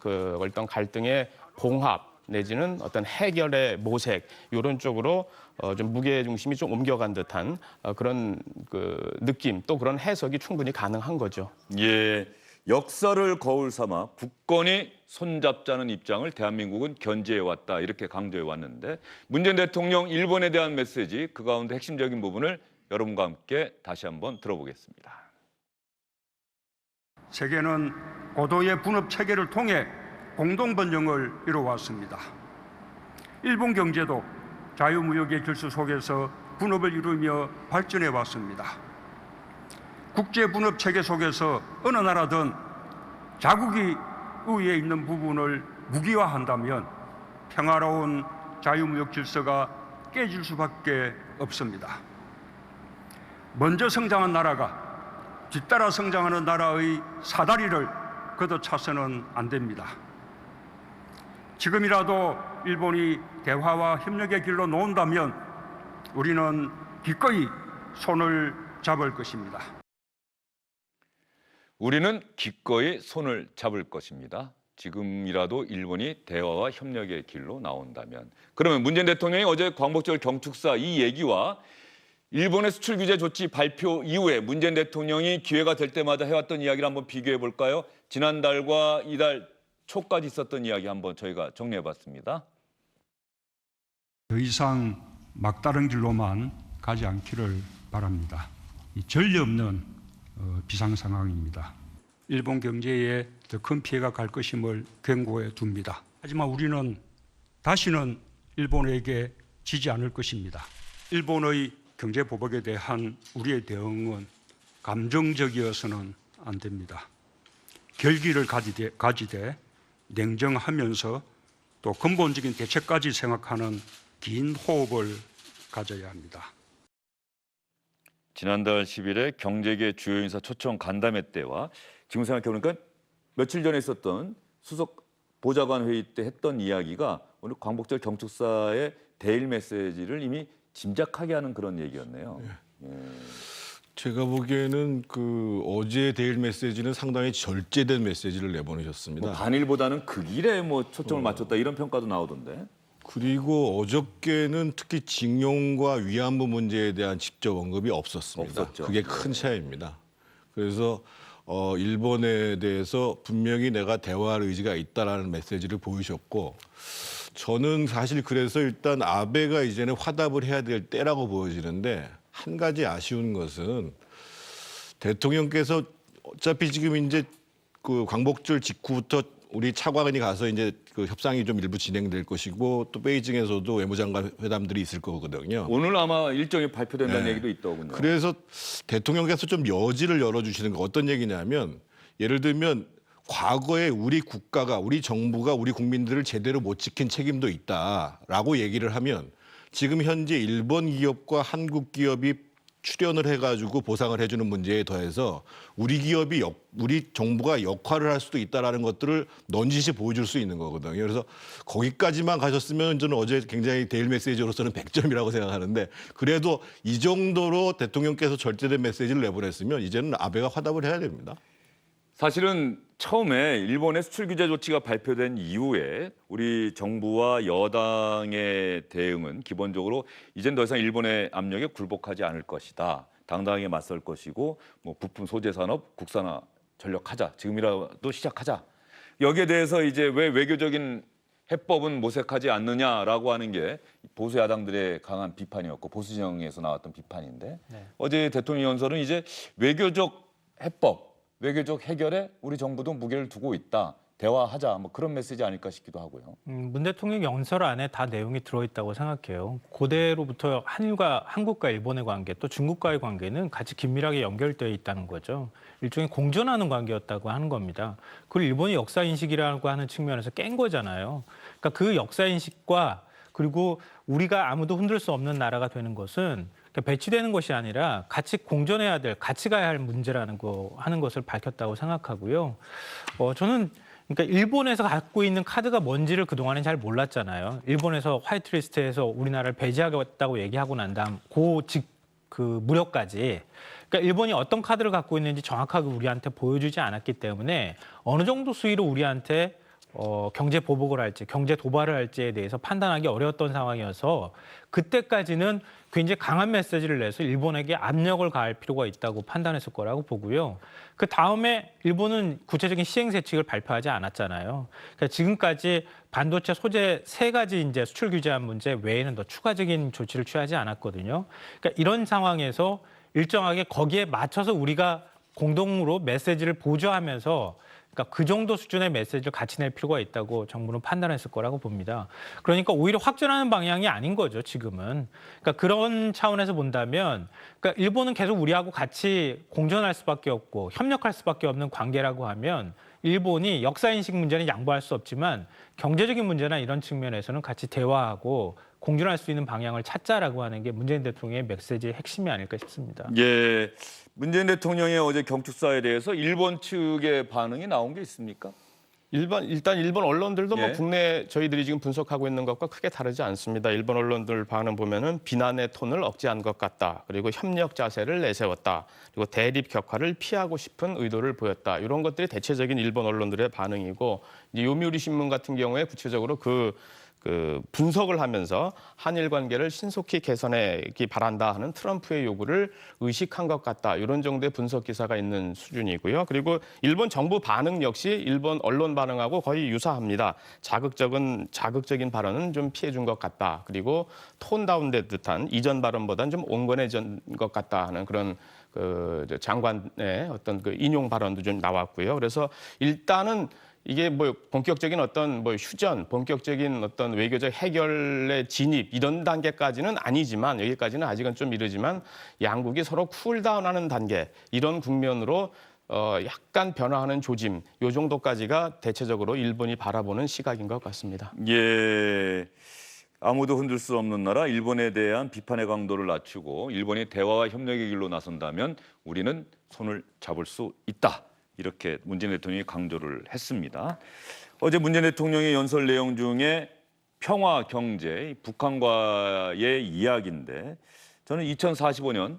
어떤 갈등의 봉합 내지는 어떤 해결의 모색 이런 쪽으로 좀 무게 중심이 좀 옮겨간 듯한 그런 느낌, 또 그런 해석이 충분히 가능한 거죠. 예, 역사를 거울 삼아 국권이 손잡자는 입장을 대한민국은 견지해 왔다, 이렇게 강조해 왔는데, 문재인 대통령 일본에 대한 메시지, 그 가운데 핵심적인 부분을 여러분과 함께 다시 한번 들어보겠습니다. 세계는 고도의 분업 체계를 통해 공동 번영을 이루어왔습니다. 일본 경제도 자유무역의 질서 속에서 분업을 이루며 발전해 왔습니다. 국제 분업 체계 속에서 어느 나라든 자국이 우위에 있는 부분을 무기화한다면 평화로운 자유무역 질서가 깨질 수밖에 없습니다. 먼저 성장한 나라가 뒤따라 성장하는 나라의 사다리를 걷어차서는 안 됩니다. 지금이라도 일본이 대화와 협력의 길로 놓은다면 우리는 기꺼이 손을 잡을 것입니다. 우리는 기꺼이 손을 잡을 것입니다. 지금이라도 일본이 대화와 협력의 길로 나온다면. 그러면 문재인 대통령이 어제 광복절 경축사 이 얘기와 일본의 수출 규제 조치 발표 이후에 문재인 대통령이 기회가 될 때마다 해왔던 이야기를 한번 비교해 볼까요? 지난달과 이달 초까지 있었던 이야기 한번 저희가 정리해 봤습니다. 더 이상 막다른 길로만 가지 않기를 바랍니다. 이 전례 없는 비상 상황입니다. 일본 경제에 더 큰 피해가 갈 것임을 경고해 둡니다. 하지만 우리는 다시는 일본에게 지지 않을 것입니다. 일본의 경제 보복에 대한 우리의 대응은 감정적이어서는 안 됩니다. 결기를 가지되 냉정하면서 또 근본적인 대책까지 생각하는 긴 호흡을 가져야 합니다. 지난달 10일에 경제계 주요 인사 초청 간담회 때와 지금 생각해보니까 며칠 전에 있었던 수석 보좌관 회의 때 했던 이야기가 오늘 광복절 경축사의 대일 메시지를 이미 짐작하게 하는 그런 얘기였네요. 예. 제가 보기에는 어제 대일 메시지는 상당히 절제된 메시지를 내보내셨습니다. 뭐 반일보다는 극일에 뭐 초점을 맞췄다, 이런 평가도 나오던데. 그리고 어저께는 특히 징용과 위안부 문제에 대한 직접 언급이 없었습니다. 없었죠. 그게 큰 차이입니다. 그래서 일본에 대해서 분명히 내가 대화할 의지가 있다라는 메시지를 보이셨고, 저는 사실 그래서 일단 아베가 이제는 화답을 해야 될 때라고 보여지는데, 한 가지 아쉬운 것은 대통령께서 어차피 지금 이제 광복절 직후부터 우리 차관이 가서 이제 협상이 좀 일부 진행될 것이고, 또 베이징에서도 외무장관 회담들이 있을 거거든요. 오늘 아마 일정이 발표된다는 네. 얘기도 있더군요. 그래서 대통령께서 좀 여지를 열어주시는 거, 어떤 얘기냐면, 예를 들면 과거에 우리 국가가, 우리 정부가 우리 국민들을 제대로 못 지킨 책임도 있다라고 얘기를 하면, 지금 현재 일본 기업과 한국 기업이 출연을 해가지고 보상을 해주는 문제에 더해서 우리 기업이 우리 정부가 역할을 할 수도 있다라는 것들을 넌지시 보여줄 수 있는 거거든요. 그래서 거기까지만 가셨으면 저는 어제 굉장히 대일 메시지로서는 100점이라고 생각하는데, 그래도 이 정도로 대통령께서 절제된 메시지를 내보냈으면 이제는 아베가 화답을 해야 됩니다. 사실은 처음에 일본의 수출 규제 조치가 발표된 이후에 우리 정부와 여당의 대응은 기본적으로 이젠 더 이상 일본의 압력에 굴복하지 않을 것이다, 당당하게 맞설 것이고, 뭐 부품 소재 산업 국산화 전력하자, 지금이라도 시작하자. 여기에 대해서 이제 왜 외교적인 해법은 모색하지 않느냐라고 하는 게 보수 야당들의 강한 비판이었고, 보수 진영에서 나왔던 비판인데, 네. 어제 대통령 연설은 이제 외교적 해법, 외교적 해결에 우리 정부도 무게를 두고 있다. 대화하자 뭐 그런 메시지 아닐까 싶기도 하고요. 문 대통령 연설 안에 다 내용이 들어있다고 생각해요. 고대로부터 한국과 일본의 관계 또 중국과의 관계는 같이 긴밀하게 연결되어 있다는 거죠. 일종의 공존하는 관계였다고 하는 겁니다. 그리고 일본이 역사인식이라고 하는 측면에서 깬 거잖아요. 그러니까 그 역사인식과 그리고 우리가 아무도 흔들 수 없는 나라가 되는 것은 배치되는 것이 아니라 같이 공존해야 될, 같이 가야 할 문제라는 하는 것을 밝혔다고 생각하고요. 저는 그러니까 일본에서 갖고 있는 카드가 뭔지를 그동안은 잘 몰랐잖아요. 일본에서 화이트리스트에서 우리나라를 배제하겠다고 얘기하고 난 다음 그 무렵까지 그러니까 일본이 어떤 카드를 갖고 있는지 정확하게 우리한테 보여주지 않았기 때문에 어느 정도 수위로 우리한테 경제 보복을 할지, 경제 도발을 할지에 대해서 판단하기 어려웠던 상황이어서 그때까지는 굉장히 강한 메시지를 내서 일본에게 압력을 가할 필요가 있다고 판단했을 거라고 보고요. 그 다음에 일본은 구체적인 시행세칙을 발표하지 않았잖아요. 그러니까 지금까지 반도체 소재 3가지 이제 수출 규제한 문제 외에는 더 추가적인 조치를 취하지 않았거든요. 그러니까 이런 상황에서 일정하게 거기에 맞춰서 우리가 공동으로 메시지를 보조하면서 그러니까 그 정도 수준의 메시지를 같이 낼 필요가 있다고 정부는 판단했을 거라고 봅니다. 그러니까 오히려 확전하는 방향이 아닌 거죠, 지금은. 그러니까 그런 차원에서 본다면 그러니까 일본은 계속 우리하고 같이 공존할 수밖에 없고 협력할 수밖에 없는 관계라고 하면 일본이 역사인식 문제는 양보할 수 없지만 경제적인 문제나 이런 측면에서는 같이 대화하고 공존할 수 있는 방향을 찾자라고 하는 게 문재인 대통령의 메시지의 핵심이 아닐까 싶습니다. 예, 문재인 대통령의 어제 경축사에 대해서 일본 측의 반응이 나온 게 있습니까? 일단 일본 언론들도 예. 뭐 국내 저희들이 지금 분석하고 있는 것과 크게 다르지 않습니다. 일본 언론들 반응 보면은 비난의 톤을 억제한 것 같다. 그리고 협력 자세를 내세웠다. 그리고 대립 격화를 피하고 싶은 의도를 보였다. 이런 것들이 대체적인 일본 언론들의 반응이고 이제 요미우리 신문 같은 경우에 구체적으로 그 분석을 하면서 한일 관계를 신속히 개선하기 바란다 하는 트럼프의 요구를 의식한 것 같다. 이런 정도의 분석 기사가 있는 수준이고요. 그리고 일본 정부 반응 역시 일본 언론 반응하고 거의 유사합니다. 자극적인 발언은 좀 피해준 것 같다. 그리고 톤 다운된 듯한 이전 발언보다는 좀 온건해진 것 같다 하는 그런 장관의 어떤 그 인용 발언도 좀 나왔고요. 그래서 일단은 이게 뭐 본격적인 어떤 뭐 휴전, 본격적인 어떤 외교적 해결의 진입 이런 단계까지는 아니지만 여기까지는 아직은 좀 이르지만 양국이 서로 쿨다운하는 단계 이런 국면으로 약간 변화하는 조짐 요 정도까지가 대체적으로 일본이 바라보는 시각인 것 같습니다. 예, 아무도 흔들 수 없는 나라 일본에 대한 비판의 강도를 낮추고 일본이 대화와 협력의 길로 나선다면 우리는 손을 잡을 수 있다. 이렇게 문재인 대통령이 강조를 했습니다. 어제 문재인 대통령의 연설 내용 중에 평화, 경제, 북한과의 이야기인데 저는 2045년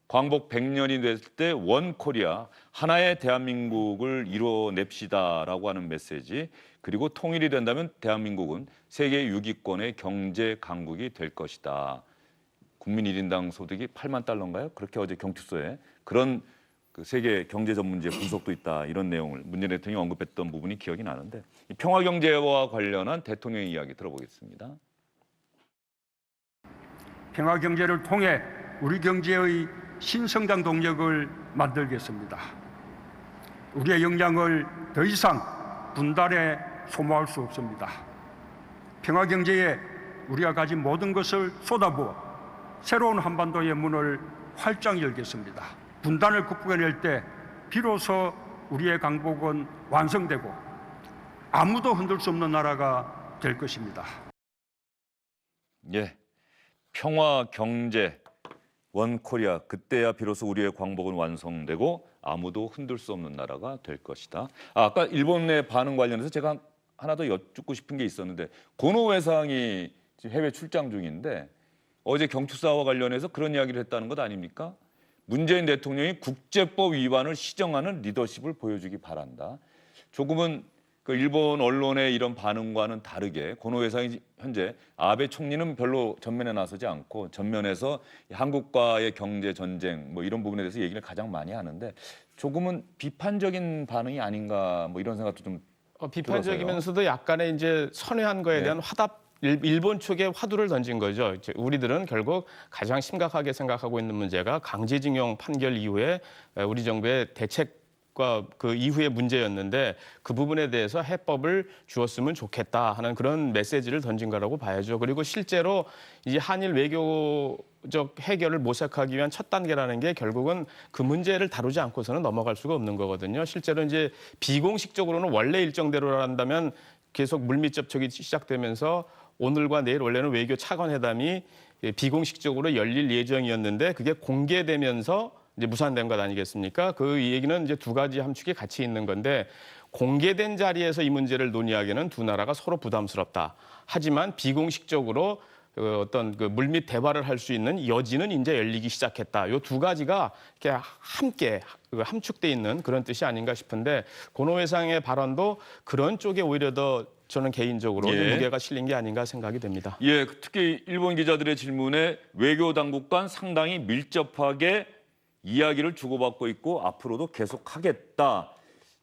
광복 100년이 됐을 때 원 코리아, 하나의 대한민국을 이뤄냅시다라고 하는 메시지 그리고 통일이 된다면 대한민국은 세계 6위권의 경제 강국이 될 것이다. 국민 1인당 소득이 8만 달러인가요? 그렇게 어제 경축소에 그런 그 세계 경제 전문지의 분석도 있다 이런 내용을 문재인 대통령이 언급했던 부분이 기억이 나는데 이 평화 경제와 관련한 대통령의 이야기 들어보겠습니다. 평화 경제를 통해 우리 경제의 신성장 동력을 만들겠습니다. 우리의 역량을 더 이상 분단에 소모할 수 없습니다. 평화 경제에 우리가 가진 모든 것을 쏟아부어 새로운 한반도의 문을 활짝 열겠습니다. 분단을 극복해낼 때 비로소 우리의 강복은 완성되고 아무도 흔들 수 없는 나라가 될 것입니다. 예, 평화 경제 원 코리아 그때야 비로소 우리의 광복은 완성되고 아무도 흔들 수 없는 나라가 될 것이다. 아까 일본의 반응 관련해서 제가 하나 더 여쭙고 싶은 게 있었는데 고노 외상이 지금 해외 출장 중인데 어제 경축사와 관련해서 그런 이야기를 했다는 것 아닙니까? 문재인 대통령이 국제법 위반을 시정하는 리더십을 보여주기 바란다. 조금은 그 일본 언론의 이런 반응과는 다르게 고노 외상이 현재 아베 총리는 별로 전면에 나서지 않고 전면에서 한국과의 경제 전쟁 뭐 이런 부분에 대해서 얘기를 가장 많이 하는데 조금은 비판적인 반응이 아닌가 뭐 이런 생각도 좀 비판적이면서도 약간의 이제 선회한 거에 대한 화답. 일본 측에 화두를 던진 거죠. 이제 우리들은 결국 가장 심각하게 생각하고 있는 문제가 강제징용 판결 이후에 우리 정부의 대책 과 그 이후의 문제였는데 그 부분에 대해서 해법을 주었으면 좋겠다 하는 그런 메시지를 던진 거라고 봐야죠. 그리고 실제로 이제 한일 외교적 해결을 모색하기 위한 첫 단계라는 게 결국은 그 문제를 다루지 않고서는 넘어갈 수가 없는 거거든요. 실제로 이제 비공식적으로는 원래 일정대로 한다면 계속 물밑 접촉이 시작되면서 오늘과 내일 원래는 외교 차관회담이 비공식적으로 열릴 예정이었는데 그게 공개되면서 이제 무산된 것 아니겠습니까? 그 얘기는 이제 두 가지 함축이 같이 있는 건데 공개된 자리에서 이 문제를 논의하기에는 두 나라가 서로 부담스럽다. 하지만 비공식적으로 어떤 그 물밑 대화를 할 수 있는 여지는 이제 열리기 시작했다. 이 두 가지가 이렇게 함께 함축돼 있는 그런 뜻이 아닌가 싶은데 고노 회상의 발언도 그런 쪽에 오히려 더 저는 개인적으로 무게가 실린 게 아닌가 생각이 됩니다. 예, 특히 일본 기자들의 질문에 외교 당국 간 상당히 밀접하게 이야기를 주고받고 있고 앞으로도 계속하겠다.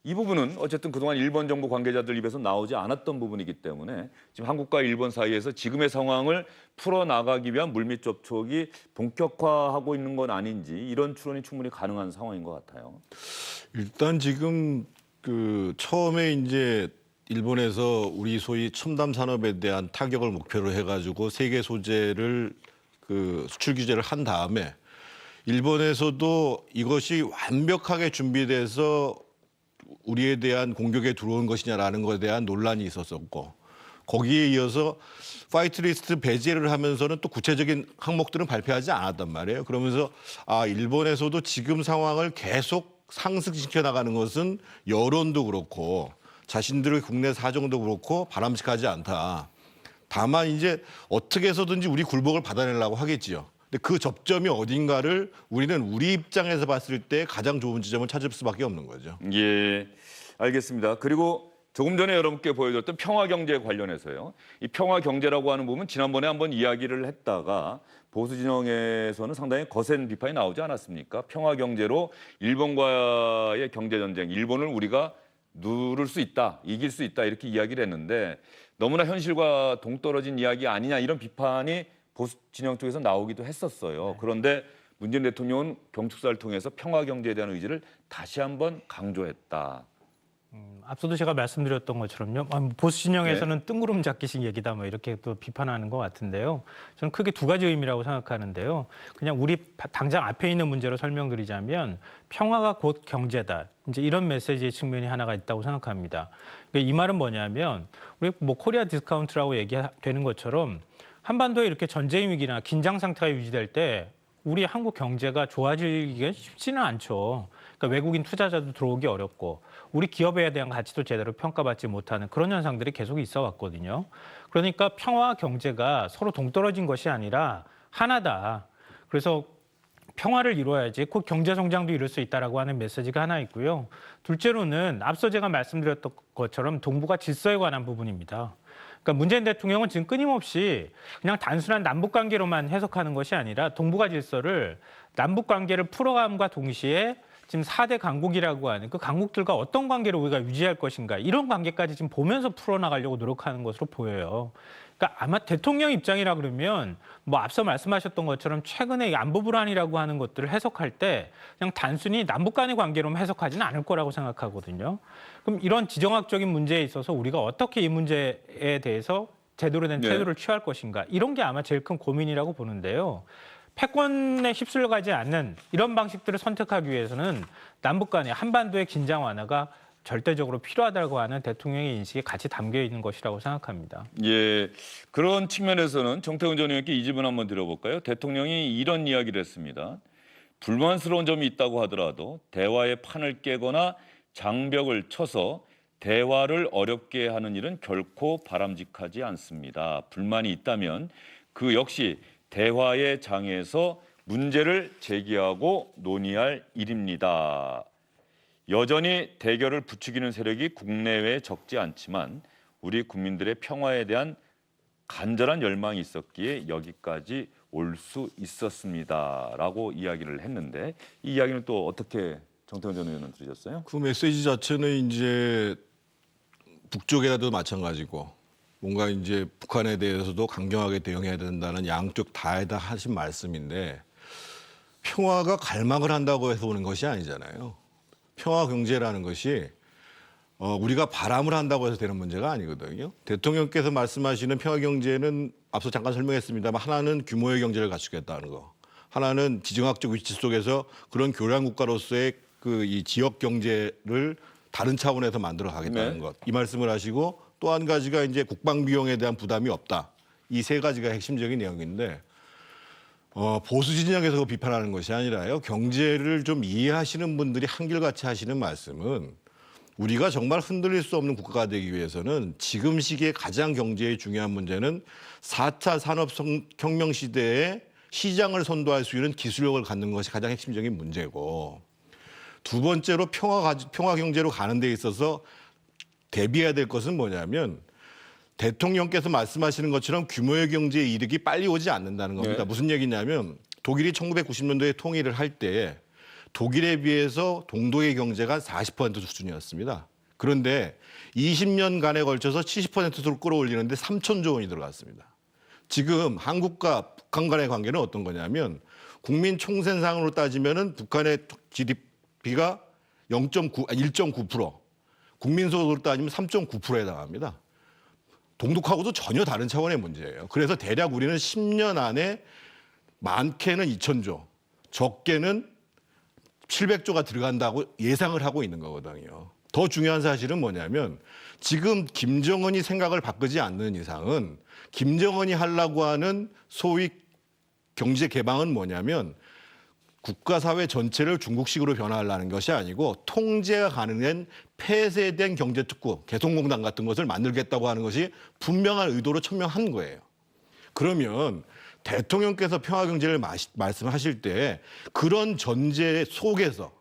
이 부분은 어쨌든 그동안 일본 정부 관계자들 입에서 나오지 않았던 부분이기 때문에 지금 한국과 일본 사이에서 지금의 상황을 풀어나가기 위한 물밑 접촉이 본격화하고 있는 건 아닌지 이런 추론이 충분히 가능한 상황인 것 같아요. 일단 지금 그 처음에 이제 일본에서 우리 소위 첨단 산업에 대한 타격을 목표로 해가지고 세계 소재를 그 수출 규제를 한 다음에 일본에서도 이것이 완벽하게 준비돼서 우리에 대한 공격에 들어온 것이냐라는 것에 대한 논란이 있었었고 거기에 이어서 파이트리스트 배제를 하면서는 또 구체적인 항목들은 발표하지 않았단 말이에요. 그러면서 일본에서도 지금 상황을 계속 상승시켜 나가는 것은 여론도 그렇고 자신들의 국내 사정도 그렇고 바람직하지 않다. 다만 이제 어떻게 해서든지 우리 굴복을 받아내려고 하겠지요. 근데 그 접점이 어딘가를 우리는 우리 입장에서 봤을 때 가장 좋은 지점을 찾을 수밖에 없는 거죠. 예, 알겠습니다. 그리고 조금 전에 여러분께 보여줬던 평화경제 관련해서요. 이 평화경제라고 하는 부분 지난번에 한번 이야기를 했다가 보수 진영에서는 상당히 거센 비판이 나오지 않았습니까? 평화경제로 일본과의 경제전쟁, 일본을 우리가 누를 수 있다, 이길 수 있다 이렇게 이야기를 했는데 너무나 현실과 동떨어진 이야기 아니냐 이런 비판이 보수 진영 쪽에서 나오기도 했었어요. 그런데 문재인 대통령은 경축사를 통해서 평화경제에 대한 의지를 다시 한번 강조했다. 앞서도 제가 말씀드렸던 것처럼요. 보수 진영에서는 뜬구름 잡기식 얘기다 뭐 이렇게 또 비판하는 것 같은데요. 저는 크게 두 가지 의미라고 생각하는데요. 그냥 우리 당장 앞에 있는 문제로 설명드리자면 평화가 곧 경제다. 이제 이런 메시지의 측면이 하나가 있다고 생각합니다. 이 말은 뭐냐면 우리 뭐 코리아 디스카운트라고 얘기되는 것처럼 한반도에 이렇게 전쟁 위기나 긴장 상태가 유지될 때 우리 한국 경제가 좋아지기가 쉽지는 않죠. 그러니까 외국인 투자자도 들어오기 어렵고 우리 기업에 대한 가치도 제대로 평가받지 못하는 그런 현상들이 계속 있어 왔거든요. 그러니까 평화와 경제가 서로 동떨어진 것이 아니라 하나다. 그래서 평화를 이루어야지 곧 경제 성장도 이룰 수 있다라고 하는 메시지가 하나 있고요. 둘째로는 앞서 제가 말씀드렸던 것처럼 동북아 질서에 관한 부분입니다. 그러니까 문재인 대통령은 지금 끊임없이 그냥 단순한 남북 관계로만 해석하는 것이 아니라 동북아 질서를 남북 관계를 풀어감과 동시에 지금 4대 강국이라고 하는 그 강국들과 어떤 관계를 우리가 유지할 것인가 이런 관계까지 지금 보면서 풀어나가려고 노력하는 것으로 보여요. 그러니까 아마 대통령 입장이라 그러면 뭐 앞서 말씀하셨던 것처럼 최근에 안보 불안이라고 하는 것들을 해석할 때 그냥 단순히 남북 간의 관계로만 해석하지는 않을 거라고 생각하거든요. 그럼 이런 지정학적인 문제에 있어서 우리가 어떻게 이 문제에 대해서 제대로 된 태도를 취할 것인가 이런 게 아마 제일 큰 고민이라고 보는데요. 패권에 휩쓸려가지 않는 이런 방식들을 선택하기 위해서는 남북 간의 한반도의 긴장 완화가 절대적으로 필요하다고 하는 대통령의 인식이 같이 담겨 있는 것이라고 생각합니다. 예, 그런 측면에서는 정태훈 전 의원께 이 질문 한번 드려볼까요? 대통령이 이런 이야기를 했습니다. 불만스러운 점이 있다고 하더라도 대화의 판을 깨거나 장벽을 쳐서 대화를 어렵게 하는 일은 결코 바람직하지 않습니다. 불만이 있다면 그 역시 대화의 장에서 문제를 제기하고 논의할 일입니다. 여전히 대결을 부추기는 세력이 국내외에 적지 않지만 우리 국민들의 평화에 대한 간절한 열망이 있었기에 여기까지 올 수 있었습니다라고 이야기를 했는데 이 이야기는 또 어떻게 정태훈 전 의원은 들으셨어요? 그 메시지 자체는 이제 북쪽에도 마찬가지고 뭔가 이제 북한에 대해서도 강경하게 대응해야 된다는 양쪽 다에다 하신 말씀인데 평화가 갈망을 한다고 해서 오는 것이 아니잖아요. 평화 경제라는 것이 우리가 바람을 한다고 해서 되는 문제가 아니거든요. 대통령께서 말씀하시는 평화 경제는 앞서 잠깐 설명했습니다만 하나는 규모의 경제를 갖추겠다는 거, 하나는 지정학적 위치 속에서 그런 교량 국가로서의 이 지역 경제를 다른 차원에서 만들어 가겠다는 네. 것. 이 말씀을 하시고 또 한 가지가 이제 국방 비용에 대한 부담이 없다. 이 세 가지가 핵심적인 내용인데 보수 진영에서 비판하는 것이 아니라요. 경제를 좀 이해하시는 분들이 한결같이 하시는 말씀은 우리가 정말 흔들릴 수 없는 국가가 되기 위해서는 지금 시기에 가장 경제에 중요한 문제는 4차 산업혁명 시대에 시장을 선도할 수 있는 기술력을 갖는 것이 가장 핵심적인 문제고, 두 번째로 평화 경제로 가는 데 있어서 대비해야 될 것은 뭐냐면 대통령께서 말씀하시는 것처럼 규모의 경제의 이득이 빨리 오지 않는다는 겁니다. 네. 무슨 얘기냐면 독일이 1990년도에 통일을 할 때 독일에 비해서 동독의 경제가 40% 수준이었습니다. 그런데 20년간에 걸쳐서 70%로 끌어올리는데 3천조 원이 들어갔습니다. 지금 한국과 북한 간의 관계는 어떤 거냐면 국민 총생산으로 따지면은 북한의 GDP가 1.9%, 국민 소득으로 따지면 3.9%에 해당합니다. 동독하고도 전혀 다른 차원의 문제예요. 그래서 대략 우리는 10년 안에 많게는 2천조, 적게는 700조가 들어간다고 예상을 하고 있는 거거든요. 더 중요한 사실은 뭐냐면 지금 김정은이 생각을 바꾸지 않는 이상은 김정은이 하려고 하는 소위 경제 개방은 뭐냐면 국가 사회 전체를 중국식으로 변화하려는 것이 아니고 통제가 가능한 폐쇄된 경제특구, 개성공단 같은 것을 만들겠다고 하는 것이 분명한 의도로 천명한 거예요. 그러면 대통령께서 평화경제를 말씀하실 때 그런 전제 속에서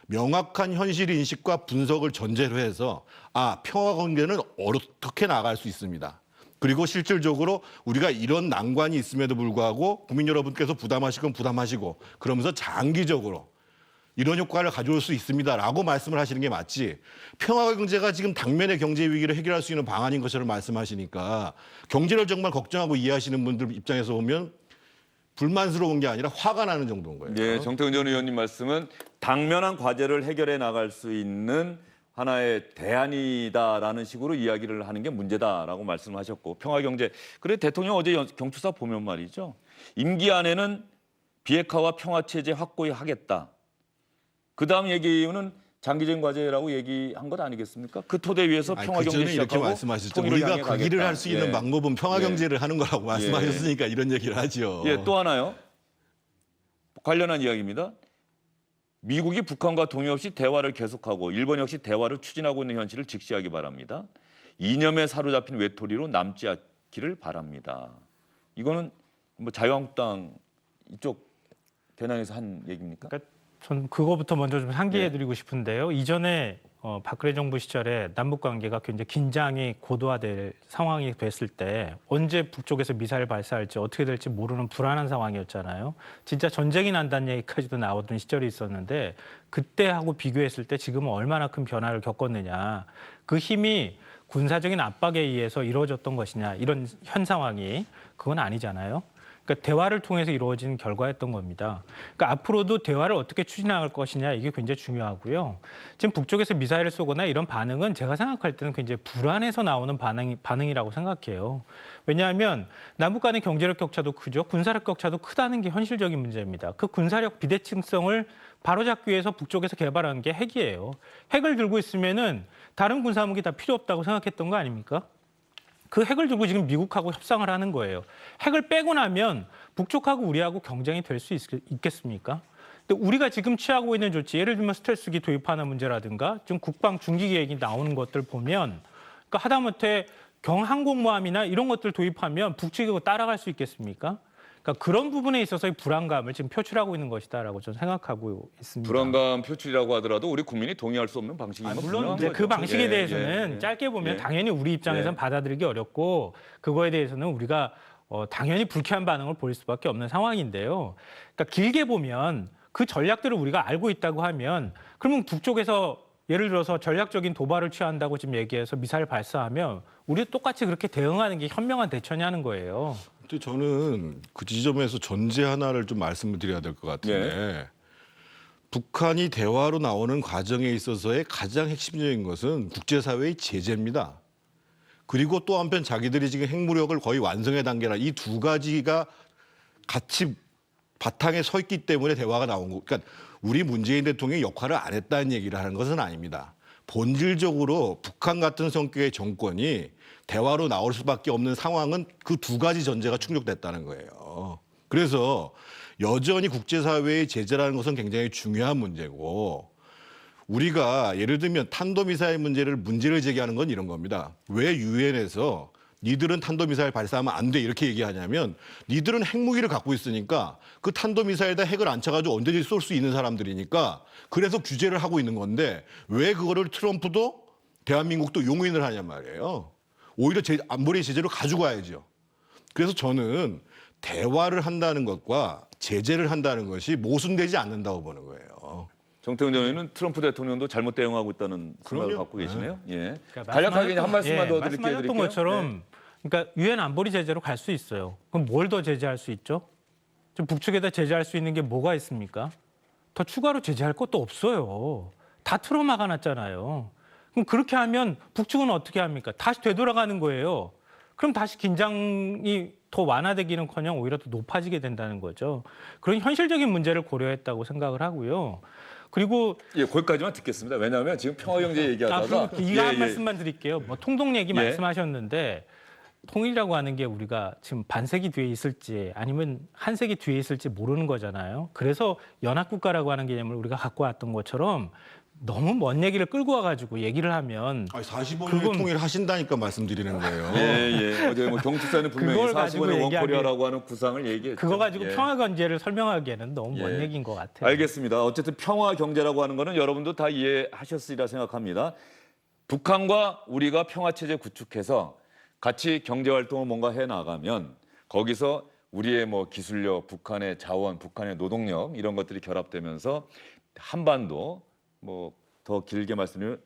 명확한 현실 인식과 분석을 전제로 해서 평화경제는 어떻게 나아갈 수 있습니다. 그리고 실질적으로 우리가 이런 난관이 있음에도 불구하고 국민 여러분께서 부담하시건 부담하시고 그러면서 장기적으로 이런 효과를 가져올 수 있습니다라고 말씀을 하시는 게 맞지, 평화경제가 지금 당면의 경제 위기를 해결할 수 있는 방안인 것처럼 말씀하시니까 경제를 정말 걱정하고 이해하시는 분들 입장에서 보면 불만스러운 게 아니라 화가 나는 정도인 거예요. 네, 정태근 전 의원님 말씀은 당면한 과제를 해결해 나갈 수 있는 하나의 대안이다라는 식으로 이야기를 하는 게 문제다라고 말씀하셨고, 평화경제, 그래 대통령 어제 경추사 보면 말이죠, 임기 안에는 비핵화와 평화체제 확고히 하겠다. 그 다음 얘기는 장기적인 과제라고 얘기한 것 아니겠습니까? 그 토대 위에서 평화경제 그전에 이렇게 시작하고 말씀하셨죠. 통일을 우리가 향해 그 길을 가겠다. 할 수 있는 예. 방법은 평화경제를 하는 거라고 말씀하셨으니까 이런 얘기를 하죠. 예, 또 하나요. 관련한 이야기입니다. 미국이 북한과 동의 없이 대화를 계속하고 일본 역시 대화를 추진하고 있는 현실을 직시하기 바랍니다. 이념에 사로잡힌 외톨이로 남지 않기를 바랍니다. 이거는 뭐 자유한국당 이쪽 대난에서 한 얘기입니까? 그러니까 전 그거부터 먼저 좀 상기해드리고 싶은데요. 이전에 박근혜 정부 시절에 남북 관계가 굉장히 긴장이 고도화될 상황이 됐을 때 언제 북쪽에서 미사일 발사할지 어떻게 될지 모르는 불안한 상황이었잖아요. 진짜 전쟁이 난다는 얘기까지도 나오던 시절이 있었는데 그때하고 비교했을 때 지금은 얼마나 큰 변화를 겪었느냐. 그 힘이 군사적인 압박에 의해서 이루어졌던 것이냐. 이런 현 상황이 그건 아니잖아요. 그러니까 대화를 통해서 이루어진 결과였던 겁니다. 그러니까 앞으로도 대화를 어떻게 추진할 것이냐 이게 굉장히 중요하고요. 지금 북쪽에서 미사일을 쏘거나 이런 반응은 제가 생각할 때는 굉장히 불안해서 나오는 반응이라고 생각해요. 왜냐하면 남북 간의 경제력 격차도 크죠. 군사력 격차도 크다는 게 현실적인 문제입니다. 그 군사력 비대칭성을 바로잡기 위해서 북쪽에서 개발한 게 핵이에요. 핵을 들고 있으면은 다른 군사무기 다 필요 없다고 생각했던 거 아닙니까? 그 핵을 두고 지금 미국하고 협상을 하는 거예요. 핵을 빼고 나면 북쪽하고 우리하고 경쟁이 될 수 있겠습니까? 근데 우리가 지금 취하고 있는 조치, 예를 들면 스텔스기 도입하는 문제라든가 지금 국방 중기 계획이 나오는 것들 보면, 그러니까 하다못해 경항공모함이나 이런 것들 도입하면 북측이 그거 따라갈 수 있겠습니까? 그러니까 그런 부분에 있어서의 불안감을 지금 표출하고 있는 것이다라고 저는 생각하고 있습니다. 불안감 표출이라고 하더라도 우리 국민이 동의할 수 없는 방식인 건 물론 분명한 이제 그 거죠. 방식에 대해서는 짧게 보면 당연히 우리 입장에서는 받아들이기 어렵고 그거에 대해서는 우리가 당연히 불쾌한 반응을 보일 수밖에 없는 상황인데요. 그러니까 길게 보면 그 전략들을 우리가 알고 있다고 하면 그러면 북쪽에서 예를 들어서 전략적인 도발을 취한다고 지금 얘기해서 미사일 발사하면 우리도 똑같이 그렇게 대응하는 게 현명한 대처냐는 거예요. 근데 저는 그 지점에서 전제 하나를 좀 말씀을 드려야 될 것 같은데 북한이 대화로 나오는 과정에 있어서의 가장 핵심적인 것은 국제사회의 제재입니다. 그리고 또 한편 자기들이 지금 핵무력을 거의 완성의 단계라 이 두 가지가 같이 바탕에 서 있기 때문에 대화가 나온 거. 그러니까 우리 문재인 대통령이 역할을 안 했다는 얘기를 하는 것은 아닙니다. 본질적으로 북한 같은 성격의 정권이 대화로 나올 수밖에 없는 상황은 그 두 가지 전제가 충족됐다는 거예요. 그래서 여전히 국제사회의 제재라는 것은 굉장히 중요한 문제고 우리가 예를 들면 탄도미사일 문제를 제기하는 건 이런 겁니다. 왜 유엔에서 니들은 탄도미사일 발사하면 안 돼 이렇게 얘기하냐면 니들은 핵무기를 갖고 있으니까 그 탄도미사일에다 핵을 안 쳐가지고 언제든지 쏠 수 있는 사람들이니까 그래서 규제를 하고 있는 건데 왜 그거를 트럼프도 대한민국도 용인을 하냔 말이에요. 오히려 안보리 제재로 가지고 와야죠. 그래서 저는 대화를 한다는 것과 제재를 한다는 것이 모순되지 않는다고 보는 거예요. 정태훈 전 의원은 트럼프 대통령도 잘못 대응하고 있다는 생각을 그럼요. 갖고 계시네요. 예. 그러니까 간략하게 한 말씀만 더 말씀하셨던 드릴게요. 것처럼 그러니까 유엔 안보리 제재로 갈 수 있어요. 그럼 뭘 더 제재할 수 있죠? 좀 북측에다 제재할 수 있는 게 뭐가 있습니까? 더 추가로 제재할 것도 없어요. 다 틀어막아 놨잖아요. 그럼 그렇게 하면 북측은 어떻게 합니까? 다시 되돌아가는 거예요. 그럼 다시 긴장이 더 완화되기는커녕 오히려 더 높아지게 된다는 거죠. 그런 현실적인 문제를 고려했다고 생각을 하고요. 그리고 예, 거기까지만 듣겠습니다. 왜냐하면 지금 평화경제 얘기하다가 이거 한 말씀만 드릴게요. 뭐 통동 얘기 예. 말씀하셨는데 통일이라고 하는 게 우리가 지금 반세기 뒤에 있을지 아니면 한 세기 뒤에 있을지 모르는 거잖아요. 그래서 연합국가라고 하는 개념을 우리가 갖고 왔던 것처럼 너무 먼 얘기를 끌고 와가지고 얘기를 하면 45년의 그건- 통일을 하신다니까 말씀드리는 거예요. 예. 어제 뭐 경축사는 분명히 그걸 가지고 45년 얘기하기- 원코리아라고 하는 구상을 얘기했죠. 그거 가지고 예. 평화 관계를 설명하기에는 너무 먼 예. 얘기인 것 같아요. 알겠습니다. 어쨌든 평화 경제라고 하는 거는 여러분도 다 이해하셨으리라 생각합니다. 북한과 우리가 평화 체제 구축해서 같이 경제 활동을 뭔가 해 나가면 거기서 우리의 뭐 기술력, 북한의 자원, 북한의 노동력 이런 것들이 결합되면서 한반도 뭐 더 길게 말씀드리면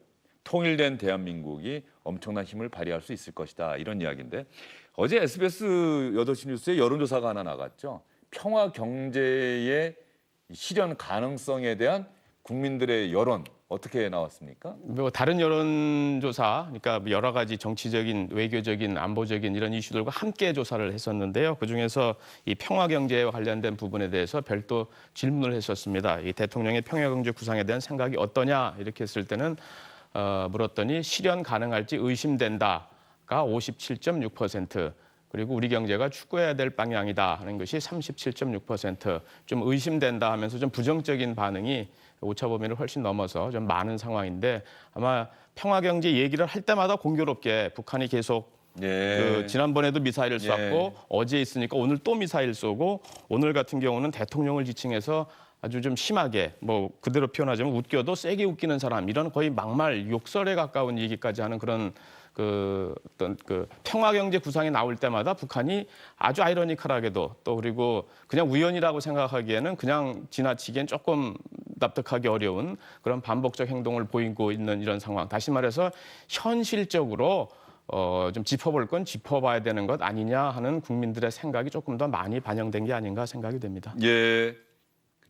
통일된 대한민국이 엄청난 힘을 발휘할 수 있을 것이다 이런 이야기인데 어제 SBS 8시 뉴스에 여론조사가 하나 나갔죠. 평화 경제의 실현 가능성에 대한 국민들의 여론 어떻게 나왔습니까? 뭐 다른 여론조사, 그러니까 여러 가지 정치적인, 외교적인, 안보적인 이런 이슈들과 함께 조사를 했었는데요. 그중에서 이 평화경제와 관련된 부분에 대해서 별도 질문을 했었습니다. 이 대통령의 평화경제 구상에 대한 생각이 어떠냐 이렇게 했을 때는 물었더니 실현 가능할지 의심된다가 57.6%. 그리고 우리 경제가 추구해야 될 방향이다 하는 것이 37.6%. 좀 의심된다 하면서 좀 부정적인 반응이 오차 범위를 훨씬 넘어서 좀 많은 상황인데 아마 평화 경제 얘기를 할 때마다 공교롭게 북한이 계속 그 지난번에도 미사일을 쐈고 어제 있으니까 오늘 또 미사일 쏘고 오늘 같은 경우는 대통령을 지칭해서 아주 좀 심하게 뭐 그대로 표현하자면 웃겨도 세게 웃기는 사람 이런 거의 막말 욕설에 가까운 얘기까지 하는 그런 그 어떤 그 평화 경제 구상이 나올 때마다 북한이 아주 아이러니컬하게도 또 그리고 그냥 우연이라고 생각하기에는 그냥 지나치기엔 조금 납득하기 어려운 그런 반복적 행동을 보이고 있는 이런 상황. 다시 말해서 현실적으로 좀 짚어볼 건 짚어봐야 되는 것 아니냐 하는 국민들의 생각이 조금 더 많이 반영된 게 아닌가 생각이 됩니다. 예.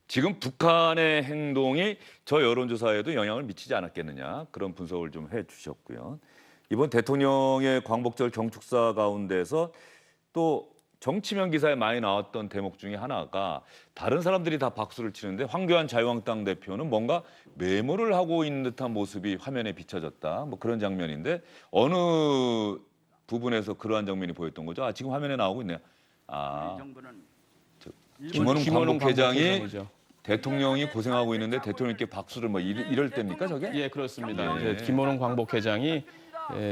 지금 북한의 행동이 저 여론조사에도 영향을 미치지 않았겠느냐 그런 분석을 좀 해주셨고요. 이번 대통령의 광복절 경축사 가운데서 또 정치면 기사에 많이 나왔던 대목 중에 하나가 다른 사람들이 다 박수를 치는데 황교안 자유한국당 대표는 뭔가 메모를 하고 있는 듯한 모습이 화면에 비춰졌다. 뭐 그런 장면인데 어느 부분에서 그러한 장면이 보였던 거죠? 지금 화면에 나오고 있네요. 김원웅 광복회장이 광복회장이죠. 대통령이 고생하고 있는데 대통령께 박수를 뭐 이럴 때입니까 저게? 예, 그렇습니다. 예. 이제 김원웅 광복회장이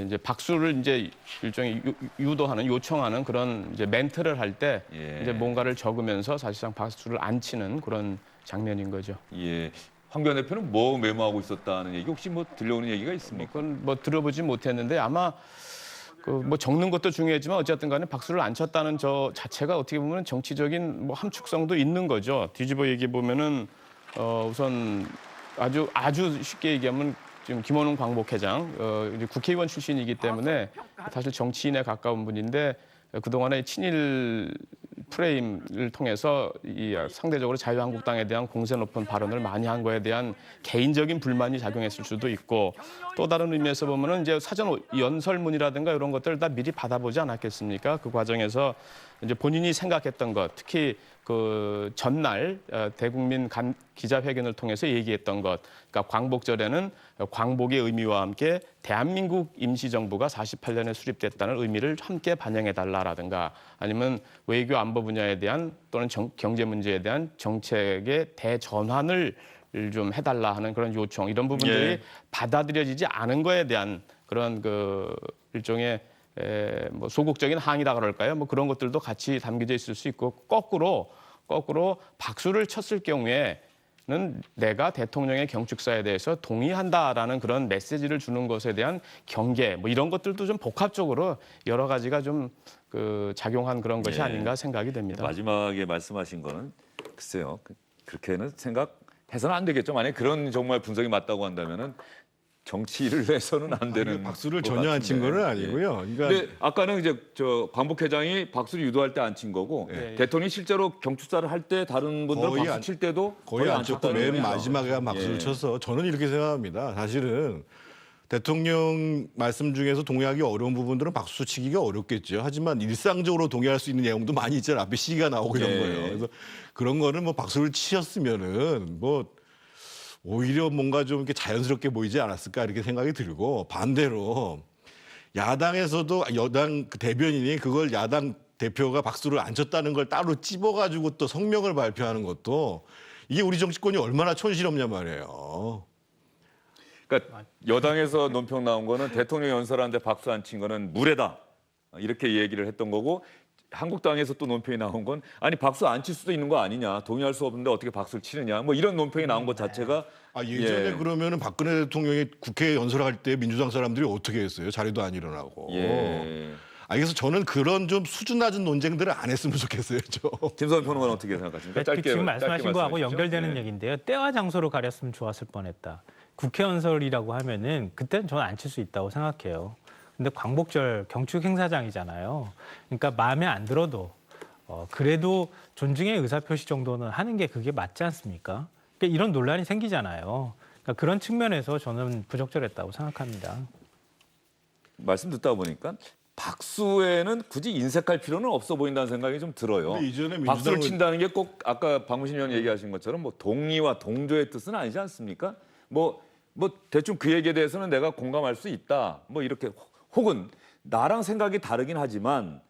이제 박수를 이제 일종의 유도하는 요청하는 그런 이제 멘트를 할 때 예. 이제 뭔가를 적으면서 사실상 박수를 안 치는 그런 장면인 거죠. 예. 황교안 대표는 뭐 메모하고 있었다는 얘기 혹시 뭐 들려오는 얘기가 있습니까? 그건 뭐 들어보지 못했는데 아마 그 뭐 적는 것도 중요하지만 어쨌든 간에 박수를 안 쳤다는 저 자체가 어떻게 보면 정치적인 뭐 함축성도 있는 거죠. 뒤집어 얘기해 보면은 우선 아주 쉽게 얘기하면 지금 김원웅 광복회장 이제 국회의원 출신이기 때문에 사실 정치인에 가까운 분인데 그동안에 친일 프레임을 통해서 이 상대적으로 자유한국당에 대한 공세 높은 발언을 많이 한 거에 대한 개인적인 불만이 작용했을 수도 있고 또 다른 의미에서 보면은 이제 사전 연설문이라든가 이런 것들을 다 미리 받아보지 않았겠습니까? 그 과정에서 이제 본인이 생각했던 것, 특히 그 전날 대국민 기자회견을 통해서 얘기했던 것, 그러니까 광복절에는 광복의 의미와 함께 대한민국 임시정부가 48년에 수립됐다는 의미를 함께 반영해달라라든가 아니면 외교 안보 분야에 대한 또는 경제 문제에 대한 정책의 대전환을 좀 해달라 하는 그런 요청 이런 부분들이 예. 받아들여지지 않은 거에 대한 그런 그 일종의 뭐 소극적인 항의라 그럴까요? 뭐 그런 것들도 같이 담겨져 있을 수 있고 거꾸로 박수를 쳤을 경우에는 내가 대통령의 경축사에 대해서 동의한다라는 그런 메시지를 주는 것에 대한 경계 뭐 이런 것들도 좀 복합적으로 여러 가지가 좀 그 작용한 그런 것이 예. 아닌가 생각이 됩니다. 마지막에 말씀하신 거는 글쎄요. 그렇게는 생각해서는 안 되겠죠. 만약에 그런 정말 분석이 맞다고 한다면은 정치를 해서는 안 되는 박수를 것 전혀 안 친 같은데. 거는 아니고요. 그러니까 근데 아까는 이제 저 광복회장이 박수를 유도할 때 안 친 거고 대통령이 실제로 경축사를 할 때 다른 분들은 거의 박수 안- 칠 때도 거의 안 쳤고 쳤다는 맨 얘기죠. 마지막에 한 박수를 예. 쳐서 저는 이렇게 생각합니다. 사실은 대통령 말씀 중에서 동의하기 어려운 부분들은 박수 치기가 어렵겠죠. 하지만 일상적으로 동의할 수 있는 내용도 많이 있잖아요. 앞에 시기가 나오고 이런 예. 거예요. 그래서 그런 거는 뭐 박수를 치셨으면은 뭐 오히려 뭔가 좀 이렇게 자연스럽게 보이지 않았을까 이렇게 생각이 들고 반대로 야당에서도 여당 그 대변인이 그걸 야당 대표가 박수를 안 쳤다는 걸 따로 찝어가지고 또 성명을 발표하는 것도 이게 우리 정치권이 얼마나 촌스럽냐 말이에요. 그러니까 여당에서 논평 나온 거는 대통령 연설하는데 박수 안 친 거는 무례다 이렇게 얘기를 했던 거고 한국당에서 또 논평이 나온 건 아니 박수 안 칠 수도 있는 거 아니냐 동의할 수 없는데 어떻게 박수를 치느냐 뭐 이런 논평이 나온 것 자체가 예전에 예. 그러면은 박근혜 대통령이 국회 연설할 때 민주당 사람들이 어떻게 했어요? 자리도 안 일어나고. 예. 그래서 저는 그런 좀 수준 낮은 논쟁들을 안 했으면 좋겠어요. 김선호 평론가는 어떻게 생각하십니까? 짧게 지금 말씀하신 거하고 말씀해 주시죠. 연결되는 예. 얘기인데요. 때와 장소로 가렸으면 좋았을 뻔했다. 국회 연설이라고 하면은 그때는 저는 안 칠 수 있다고 생각해요. 근데 광복절 경축 행사장이잖아요. 그러니까 마음에 안 들어도 그래도 존중의 의사표시 정도는 하는 게 그게 맞지 않습니까? 그러니까 이런 논란이 생기잖아요. 그러니까 그런 측면에서 저는 부적절했다고 생각합니다. 말씀 듣다 보니까 박수에는 굳이 인색할 필요는 없어 보인다는 생각이 좀 들어요. 근데 이전에 박수를 민주당은- 친다는 게 꼭 아까 박무신 의원 얘기하신 것처럼 뭐 동의와 동조의 뜻은 아니지 않습니까? 뭐 대충 그 얘기에 대해서는 내가 공감할 수 있다. 뭐 이렇게 혹은 나랑 생각이 다르긴 하지만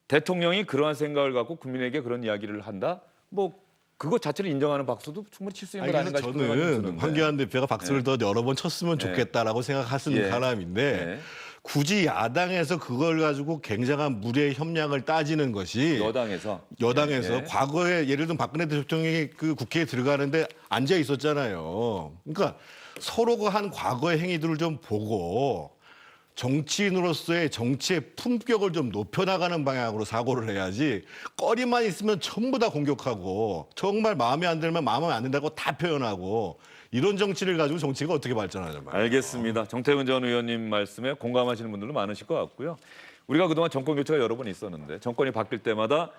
대통령이 그러한 생각을 갖고 국민에게 그런 이야기를 한다. 뭐 그것 자체를 인정하는 박수도 충분히 칠 수 있는 것 그래서 아닌가 싶은 생각이 좀 저는 드는데. 황교안 대표가 박수를 더 여러 번 쳤으면 좋겠다라고 생각하는 예. 사람인데 예. 굳이 야당에서 그걸 가지고 굉장한 무례 협량을 따지는 것이 여당에서 여당에서 예. 과거에 예를 들면 박근혜 대통령이 그 국회에 들어가는데 앉아 있었잖아요. 그러니까 서로가 한 과거의 행위들을 좀 보고 정치인으로서의 정치의 품격을 좀 높여나가는 방향으로 사고를 해야지 꺼리만 있으면 전부 다 공격하고 정말 마음에 안 들면 마음에 안 든다고 다 표현하고 이런 정치를 가지고 정치가 어떻게 발전하냐 말이에요. 알겠습니다. 정태근 전 의원님 말씀에 공감하시는 분들도 많으실 것 같고요. 우리가 그동안 정권 교체가 여러 번 있었는데 정권이 바뀔 때마다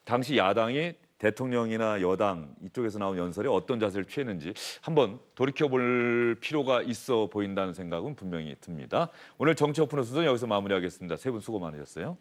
당시 야당이 대통령이나 여당 이쪽에서 나온 연설에 어떤 자세를 취했는지 한번 돌이켜볼 필요가 있어 보인다는 생각은 분명히 듭니다. 오늘 정치 오픈 호수는 여기서 마무리하겠습니다. 세 분 수고 많으셨어요.